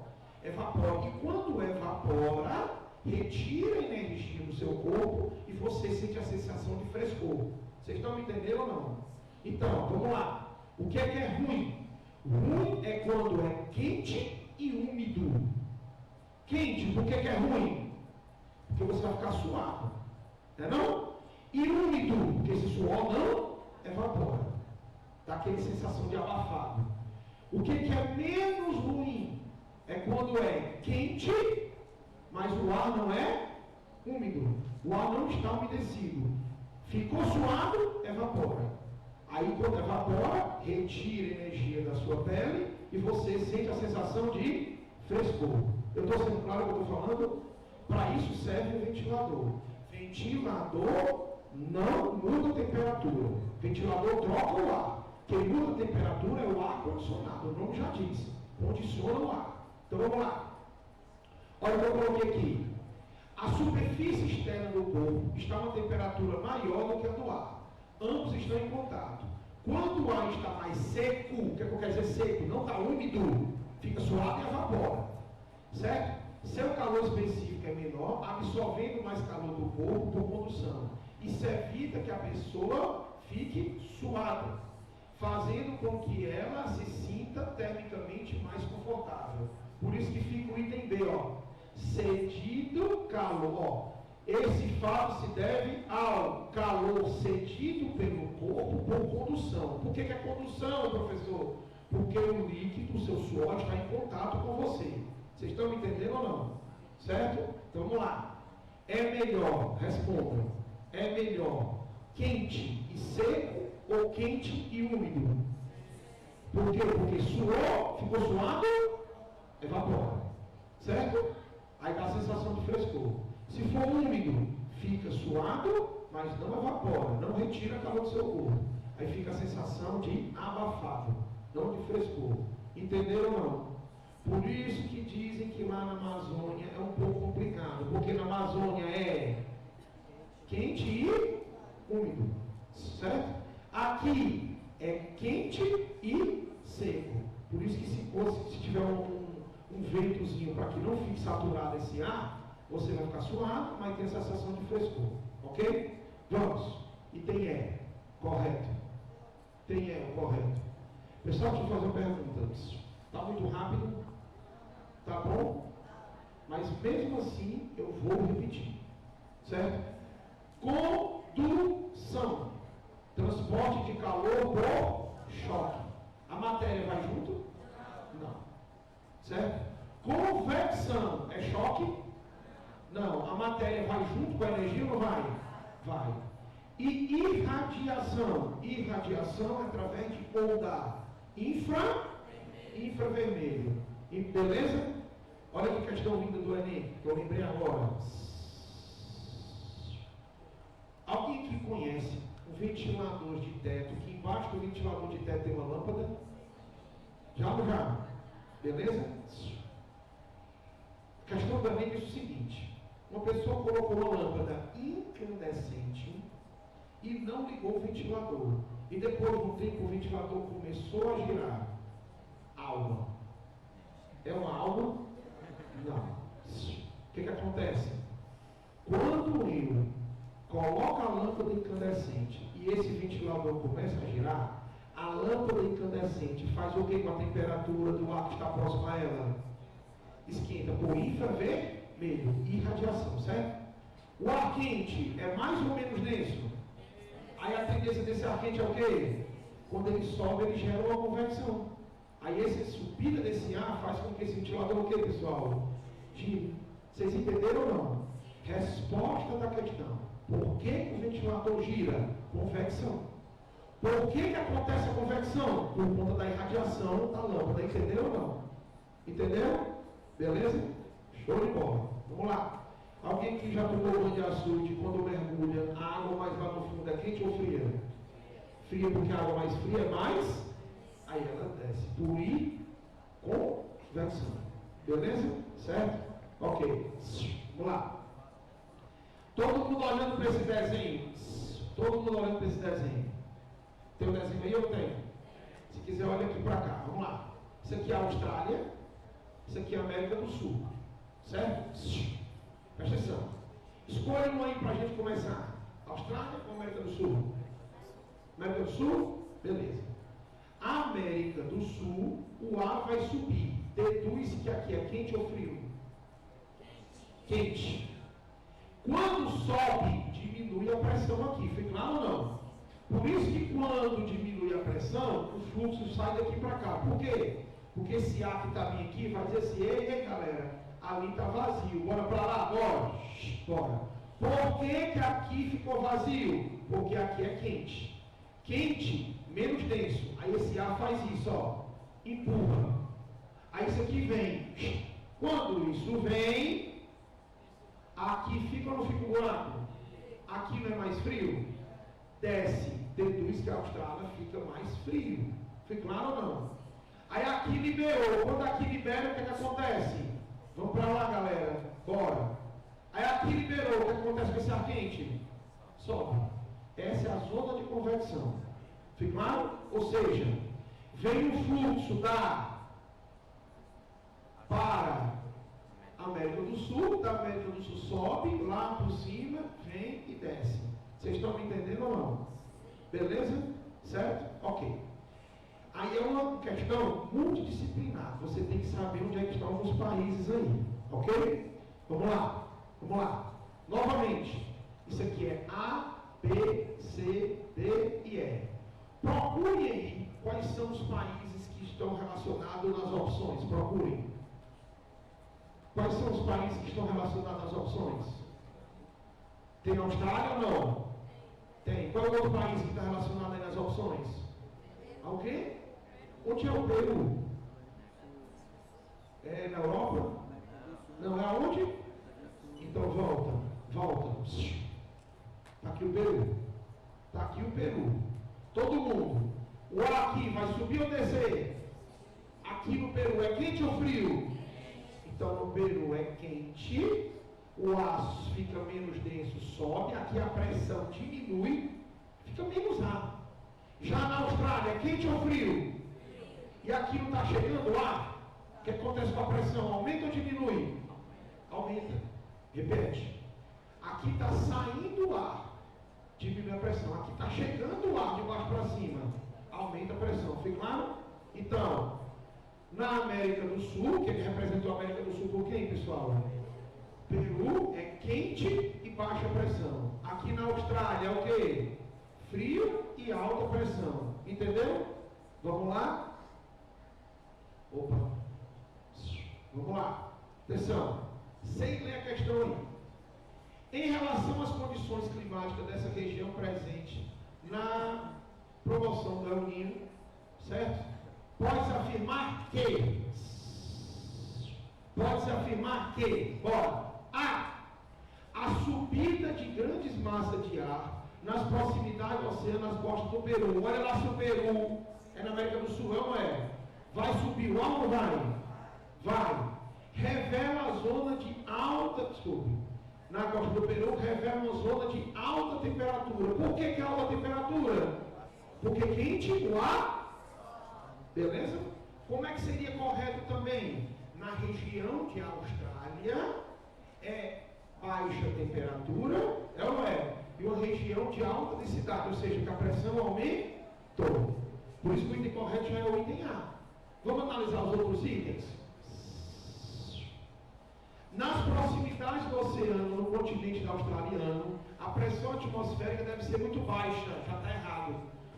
Evapora. E quando evapora, retira a energia do seu corpo e você sente a sensação de frescor. Vocês estão me entendendo ou não? Então, vamos lá. O que é ruim? Ruim é quando é quente e úmido. Quente, por que é ruim? Porque você vai ficar suado. Não é não? E úmido, porque esse suor não evapora. Dá aquela sensação de abafado. O que é menos ruim? É quando é quente, mas o ar não é úmido. O ar não está umedecido. Ficou suado, evapora. Aí quando evapora, retira a energia da sua pele e você sente a sensação de frescor. Eu estou sendo claro o que eu estou falando? Para isso serve o ventilador. Ventilador não muda a temperatura. Ventilador troca o ar. Quem muda a temperatura é o ar condicionado. O nome já diz. Condiciona o ar. Então vamos lá. Olha o que eu coloquei aqui. A superfície externa do corpo está a uma temperatura maior do que a do ar. Ambos estão em contato. Quando o ar está mais seco, o que eu quero dizer seco? Não está úmido, fica suave e evapora. Certo? Seu calor específico é menor, absorvendo mais calor do corpo por condução. Isso evita que a pessoa fique suada, fazendo com que ela se sinta termicamente mais confortável. Por isso que fica o item B, ó. Cedido calor, ó. Esse fato se deve ao calor cedido pelo corpo por condução. Por que é condução, professor? Porque o líquido, o seu suor, está em contato com você. Vocês estão me entendendo ou não? Certo? Então vamos lá. É melhor, respondam. É melhor quente e seco ou quente e úmido? Por quê? Porque suor, ficou suado, evapora. Certo? Aí dá a sensação de frescor. Se for úmido, fica suado, mas não evapora, não retira calor do seu corpo. Aí fica a sensação de abafado, não de frescor. Entenderam ou não? Por isso que dizem que lá na Amazônia é um pouco complicado, porque na Amazônia é quente e úmido, certo? Aqui é quente e seco. Por isso que se tiver um um ventozinho para que não fique saturado esse ar, você vai ficar suado, mas tem a sensação de frescor. Ok? Vamos. E tem E. Correto. Tem E, correto. Pessoal, deixa eu fazer uma pergunta. Está muito rápido? Tá bom? Mas mesmo assim, eu vou repetir. Certo? Condução. Transporte de calor por choque. A matéria vai junto? Não. Certo? Convecção é choque? Não. A matéria vai junto com a energia ou não vai? Vai. E irradiação? Irradiação é através de onda infravermelho. Beleza? Olha que questão vinda do Enem, que eu lembrei agora. Alguém que conhece um ventilador de teto, que embaixo do ventilador de teto tem uma lâmpada? Já? Beleza? A questão do Enem é o seguinte: uma pessoa colocou uma lâmpada incandescente e não ligou o ventilador. E depois de um tempo o ventilador começou a girar. Alma. É uma alma? Não. O que acontece? Quando eu coloco a lâmpada incandescente e esse ventilador começa a girar, a lâmpada incandescente faz o que com a temperatura do ar que está próximo a ela? Esquenta por infravermelho e radiação, certo? O ar quente é mais ou menos denso. Aí a tendência desse ar quente é o quê? Quando ele sobe, ele gera uma convecção. Aí essa subida desse ar faz com que esse ventilador, o quê, pessoal? Gire. Vocês entenderam ou não? Resposta da questão. Por que o ventilador gira? Convecção. Por que acontece a convecção? Por conta da irradiação da lâmpada. Entenderam ou não? Entenderam? Beleza? Show de bola. Vamos lá. Alguém que já tomou banho de açude, quando mergulha, a água mais lá no fundo é quente ou fria? Fria porque a água mais fria é mais, aí ela desce. Por ir convecção. Beleza? Certo? Ok. Vamos lá. Todo mundo olhando para esse desenho. Todo mundo olhando para esse desenho. Tem um desenho aí ou tem? Se quiser, olha aqui para cá. Vamos lá. Isso aqui é a Austrália. Isso aqui é a América do Sul. Certo? Presta atenção. Escolha um aí para a gente começar. Austrália ou América do Sul? América do Sul? Beleza. A América do Sul, o ar vai subir. Deduz que aqui é quente ou frio? Quente. Quando sobe, diminui a pressão aqui. Fica claro ou não? Por isso que quando diminui a pressão, o fluxo sai daqui para cá. Por quê? Porque esse ar que está vindo aqui vai dizer assim: ei galera, ali está vazio. Bora para lá? Bora. Por que aqui ficou vazio? Porque aqui é quente. Quente, menos denso. Aí esse ar faz isso, ó. Empurra. Aí isso aqui vem. Quando isso vem, aqui fica ou não fica o buraco? Aqui não é mais frio? Desce. Deduz que a Austrália fica mais frio. Fica claro ou não? Aí aqui liberou. Quando aqui libera, o que acontece? Vamos para lá, galera. Bora. Aí aqui liberou. O que acontece com esse ar quente? Sobe. Essa é a zona de convecção. Fica claro? Ou seja, vem o fluxo para a América do Sul. Da América do Sul sobe, lá por cima, vem e desce. Vocês estão me entendendo ou não? Beleza? Certo? Ok. Aí é uma questão multidisciplinar. Você tem que saber onde é que estão os países aí. Ok? Vamos lá. Novamente. Isso aqui é A, B, C, D e E. Procure aí quais são os países que estão relacionados nas opções. Procurem. Quais são os países que estão relacionados nas opções? Tem Austrália ou não? Tem. Qual é o outro país que está relacionado aí nas opções? Alguém? Onde é o Peru? É na Europa? Não, é aonde? Então volta. Está aqui o Peru. Todo mundo. O ar aqui vai subir ou descer? Aqui no Peru é quente ou frio? Então no Peru é quente, o ar fica menos denso, sobe, aqui a pressão diminui, fica menos ar. Já na Austrália é quente ou frio? E aqui não está chegando ar? O que acontece com a pressão? Aumenta ou diminui? Aumenta. Repete. Aqui está saindo o ar, diminui a pressão. Aqui está chegando o ar de baixo para cima, aumenta a pressão. Fica claro? Então, na América do Sul, que representou a América do Sul por quem, pessoal? Peru é quente e baixa pressão. Aqui na Austrália é o quê? Frio e alta pressão. Entendeu? Vamos lá? Opa. Vamos lá. Atenção. Sem ler a questão aí. Em relação às condições climáticas dessa região presente na promoção do El Niño, certo? Pode-se afirmar que, bora, a subida de grandes massas de ar nas proximidades do oceano, nas costas do Peru. Olha lá se o Peru é na América do Sul, não é? Vai subir o ar ou não vai? Vai. Revela a zona de alta, na costa do Peru, revela uma zona de alta temperatura. Por que é alta temperatura? Porque quente o ar, beleza? Como é que seria correto também? Na região de Austrália, é baixa temperatura, é ou não é? E uma região de alta densidade, ou seja, que a pressão aumentou. Por isso que o item correto já é o item A. Vamos analisar os outros itens? Nas proximidades do oceano, no continente australiano, a pressão atmosférica deve ser muito baixa, já está errado.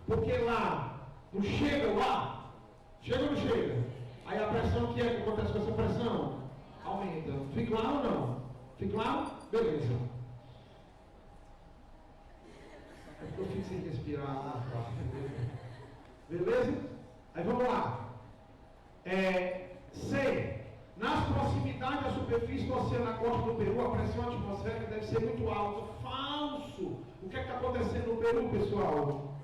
Porque lá, não chega o ar? Chega ou não chega? Aí a pressão, o que é que acontece com essa pressão? Aumenta. Fica claro ou não? Fica claro? Beleza. Eu fico sem respirar. Beleza? Aí vamos lá. C. Nas proximidades da superfície do oceano, na costa do Peru, a pressão atmosférica deve ser muito alta. Falso! O que é que está acontecendo no Peru, pessoal?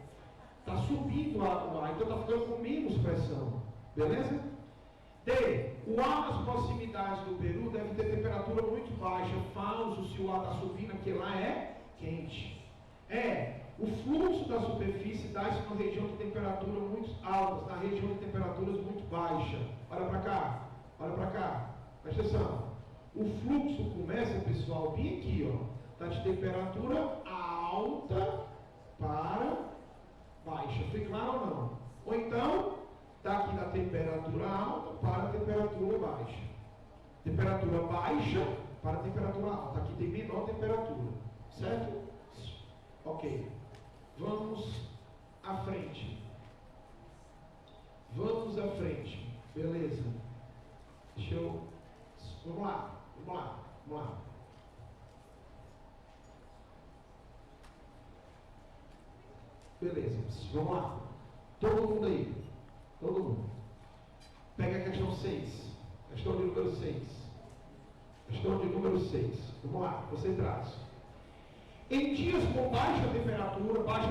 Está subindo o ar, então está ficando com menos pressão. Beleza? D. O ar nas proximidades do Peru deve ter temperatura muito baixa. Falso se o ar está subindo, porque lá é quente. O fluxo da superfície dá-se numa região de temperatura muito altas, na região de temperaturas muito baixas. Olha para cá. Olha para cá, presta atenção. O fluxo começa, pessoal, bem aqui, ó. Está de temperatura alta para baixa. Foi claro ou não? Ou então, está aqui da temperatura alta para a temperatura baixa. Temperatura baixa para a temperatura alta. Aqui tem menor temperatura. Certo? Ok. Vamos à frente. Vamos à frente. Beleza. Deixa eu... Vamos lá. Beleza, vamos lá. Todo mundo aí. Todo mundo. Pega a questão 6. Questão de número 6. Questão de número 6. Vamos lá, concentrados. Em dias com baixa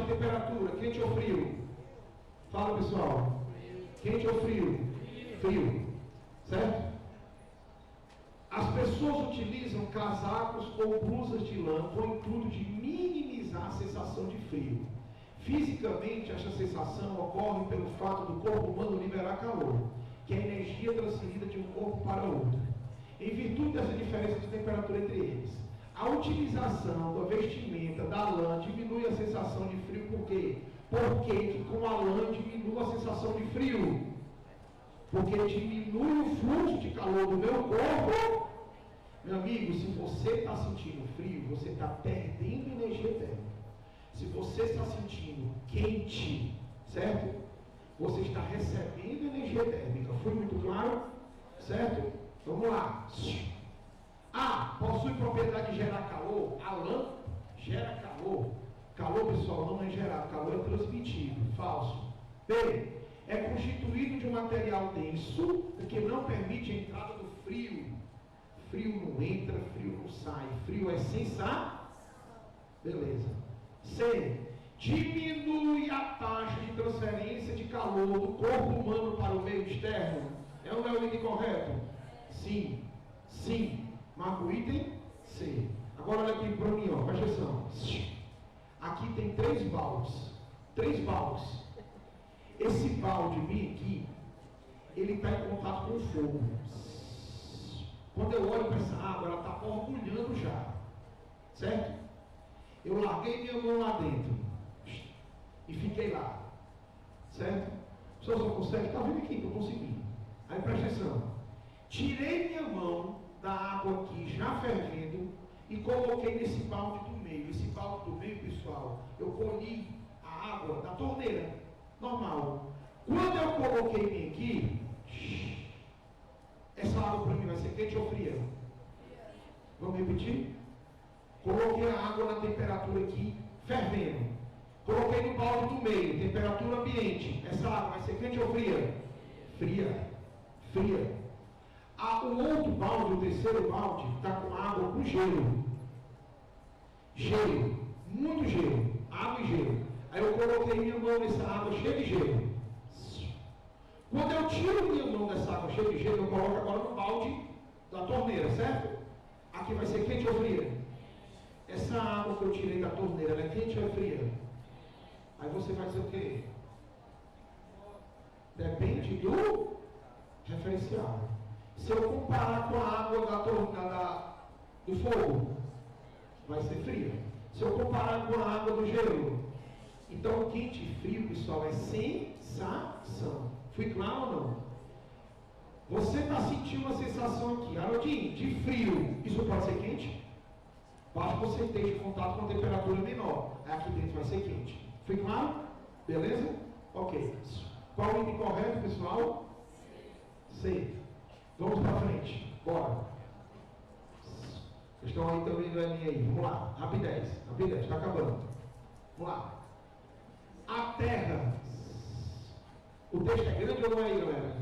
temperatura, quente ou frio? Fala, pessoal. Quente ou frio? Frio. Certo? As pessoas utilizam casacos ou blusas de lã com o intuito de minimizar a sensação de frio. Fisicamente, esta sensação ocorre pelo fato do corpo humano liberar calor, que é a energia transferida de um corpo para outro. Em virtude dessa diferença de temperatura entre eles, a utilização da vestimenta da lã diminui a sensação de frio. Por quê? Porque com a lã diminui a sensação de frio. Porque diminui o fluxo de calor do meu corpo. Meu amigo, se você está sentindo frio, você está perdendo energia térmica. Se você está sentindo quente, certo? Você está recebendo energia térmica. Foi muito claro? Certo? Vamos lá. A. Possui propriedade de gerar calor. A lã gera calor. Calor, pessoal, não é gerado. Calor é transmitido. Falso. B. É constituído de um material denso, que não permite a entrada do frio. Frio não entra, frio não sai. Frio é sensação. Beleza. C. Diminui a taxa de transferência de calor do corpo humano para o meio externo. É ou não é o item correto? Sim. Sim. Marca o item C. Agora olha aqui para mim, ó. Presta atenção. Aqui tem 3 baldes. 3 baldes. Esse balde bem aqui ele está em contato com o fogo. Quando eu olho para essa água, ela está borbulhando já. Certo? Eu larguei minha mão lá dentro e fiquei lá. Certo? O senhor só consegue? Está vendo aqui que eu consegui. Aí presta atenção. Tirei minha mão da água aqui, já fervendo, e coloquei nesse balde do meio. Esse balde do meio, pessoal, eu colhi a água da torneira, normal. Quando eu coloquei bem aqui, essa água para mim vai ser quente ou fria? Vamos repetir? Coloquei a água na temperatura aqui, fervendo. Coloquei no balde do meio, temperatura ambiente. Essa água vai ser quente ou fria? Fria. Fria. O outro balde, o terceiro balde, está com água com gelo. Gelo. Muito gelo. Água e gelo. Aí eu coloquei minha mão nessa água cheia de gelo. Quando eu tiro minha mão dessa água cheia de gelo, eu coloco agora no balde da torneira, certo? Aqui vai ser quente ou fria? Essa água que eu tirei da torneira, ela é quente ou é fria? Aí você vai dizer o quê? Depende do referencial. Se eu comparar com a água da torneira do fogo, vai ser fria. Se eu comparar com a água do gelo, então o quente e frio, pessoal, é sensação. Fui claro ou não? Você está sentindo uma sensação aqui, Haroldinho, de frio. Isso pode ser quente? Basta você ter contato com a temperatura menor. Aqui dentro vai ser quente. Fui claro? Beleza? Ok. Qual o item correto, pessoal? C. Vamos para frente. Bora. Vocês estão aí também na linha aí. Vamos lá. Rapidez. Rapidez. Está acabando. Vamos lá. A Terra. O texto é grande ou não é aí, galera?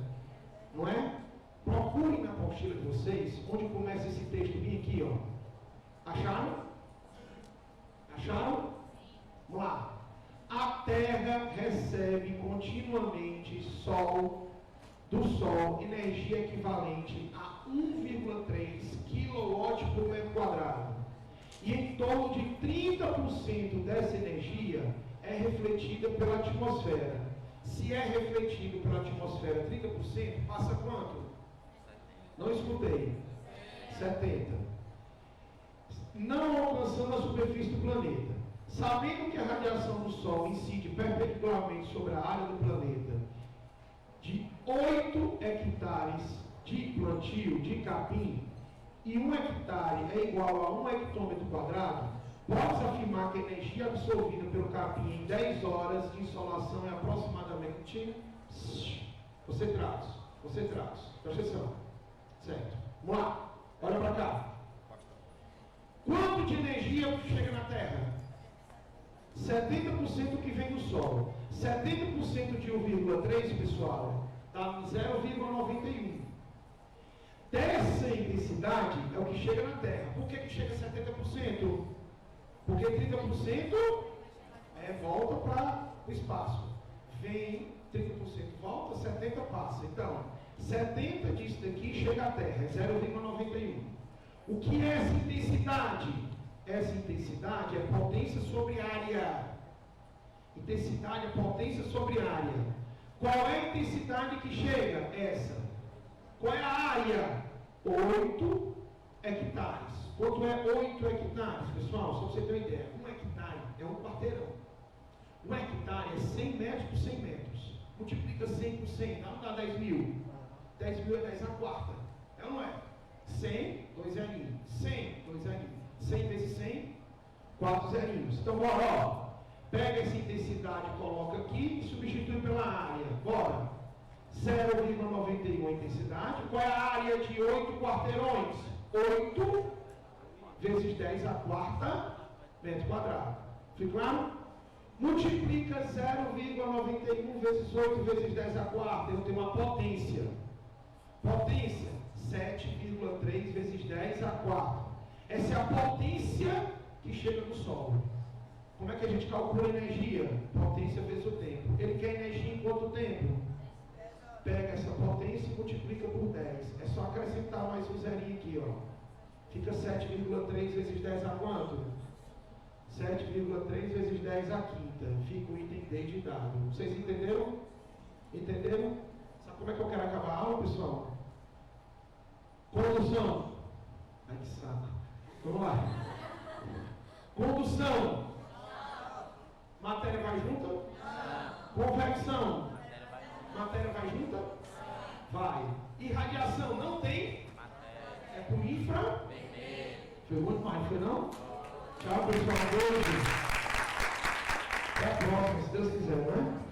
Não é? Procurem na apostila de vocês onde começa esse texto. Bem aqui, ó. Acharam? Acharam? Vamos lá. A Terra recebe continuamente do Sol energia equivalente a 1,3 kW por metro quadrado. E em torno de 30% dessa energia é refletida pela atmosfera. Se é refletido pela atmosfera 30%, passa quanto? Não escutei. 70%. Não alcançando a superfície do planeta. Sabendo que a radiação do Sol incide perpendicularmente sobre a área do planeta de 8 hectares de plantio de capim, e 1 hectare é igual a 1 hectômetro quadrado, pode-se afirmar que a energia absorvida pelo capim em 10 horas de insolação é aproximadamente... Você traz. Presta atenção. Certo. Vamos lá. Olha para cá. Quanto de energia chega na Terra? 70% que vem do Sol. 70% de 1,3, pessoal, dá 0,91. Dessa intensidade é o que chega na Terra. Por que chega a 70%? Porque 30% volta para o espaço. Vem, 30% volta, 70% passa. Então, 70% disso daqui chega à Terra, é 0,91. O que é essa intensidade? Essa intensidade é potência sobre área. Intensidade é potência sobre área. Qual é a intensidade que chega? Essa. Qual é a área? 8 hectares. Quanto é 8 hectares? Pessoal, só para você ter uma ideia. 1 hectare é um quarteirão. 1 hectare é 100 metros por 100 metros. Multiplica 100 por 100, não dá 10 mil. 10 mil é 10 a quarta. É ou não é? 100, 2 zerinhos. 100, 2 zerinhos. 100 vezes 100, 4 zerinhos. Então, bora, ó. Pega essa intensidade, coloca aqui e substitui pela área. Bora. 0,91 a intensidade. Qual é a área de 8 quarteirões? 8 vezes 10 a quarta metro quadrado. Ficou claro? Multiplica 0,91 vezes 8 vezes 10 a quarta. Eu tenho uma potência. Potência, 7,3 vezes 10 a quarta. Essa é a potência que chega no Sol. Como é que a gente calcula a energia? Potência vezes o tempo. Ele quer energia em quanto tempo? Pega essa potência e multiplica por 10. É só acrescentar mais um zerinho aqui, ó. Fica 7,3 vezes 10 a quanto? 7,3 vezes 10 a quinta. Fica o item D de dado. Vocês entenderam? Entenderam? Essa Como é que eu quero acabar a aula, pessoal? Condução. Ai, que saco. Vamos lá. Condução. Matéria vai junta? Convecção. Matéria vai junta? Vai. Irradiação não tem? É por infra? Foi muito mais, foi não? Tchau, pessoal. Beijo. Até a próxima, se Deus quiser, né?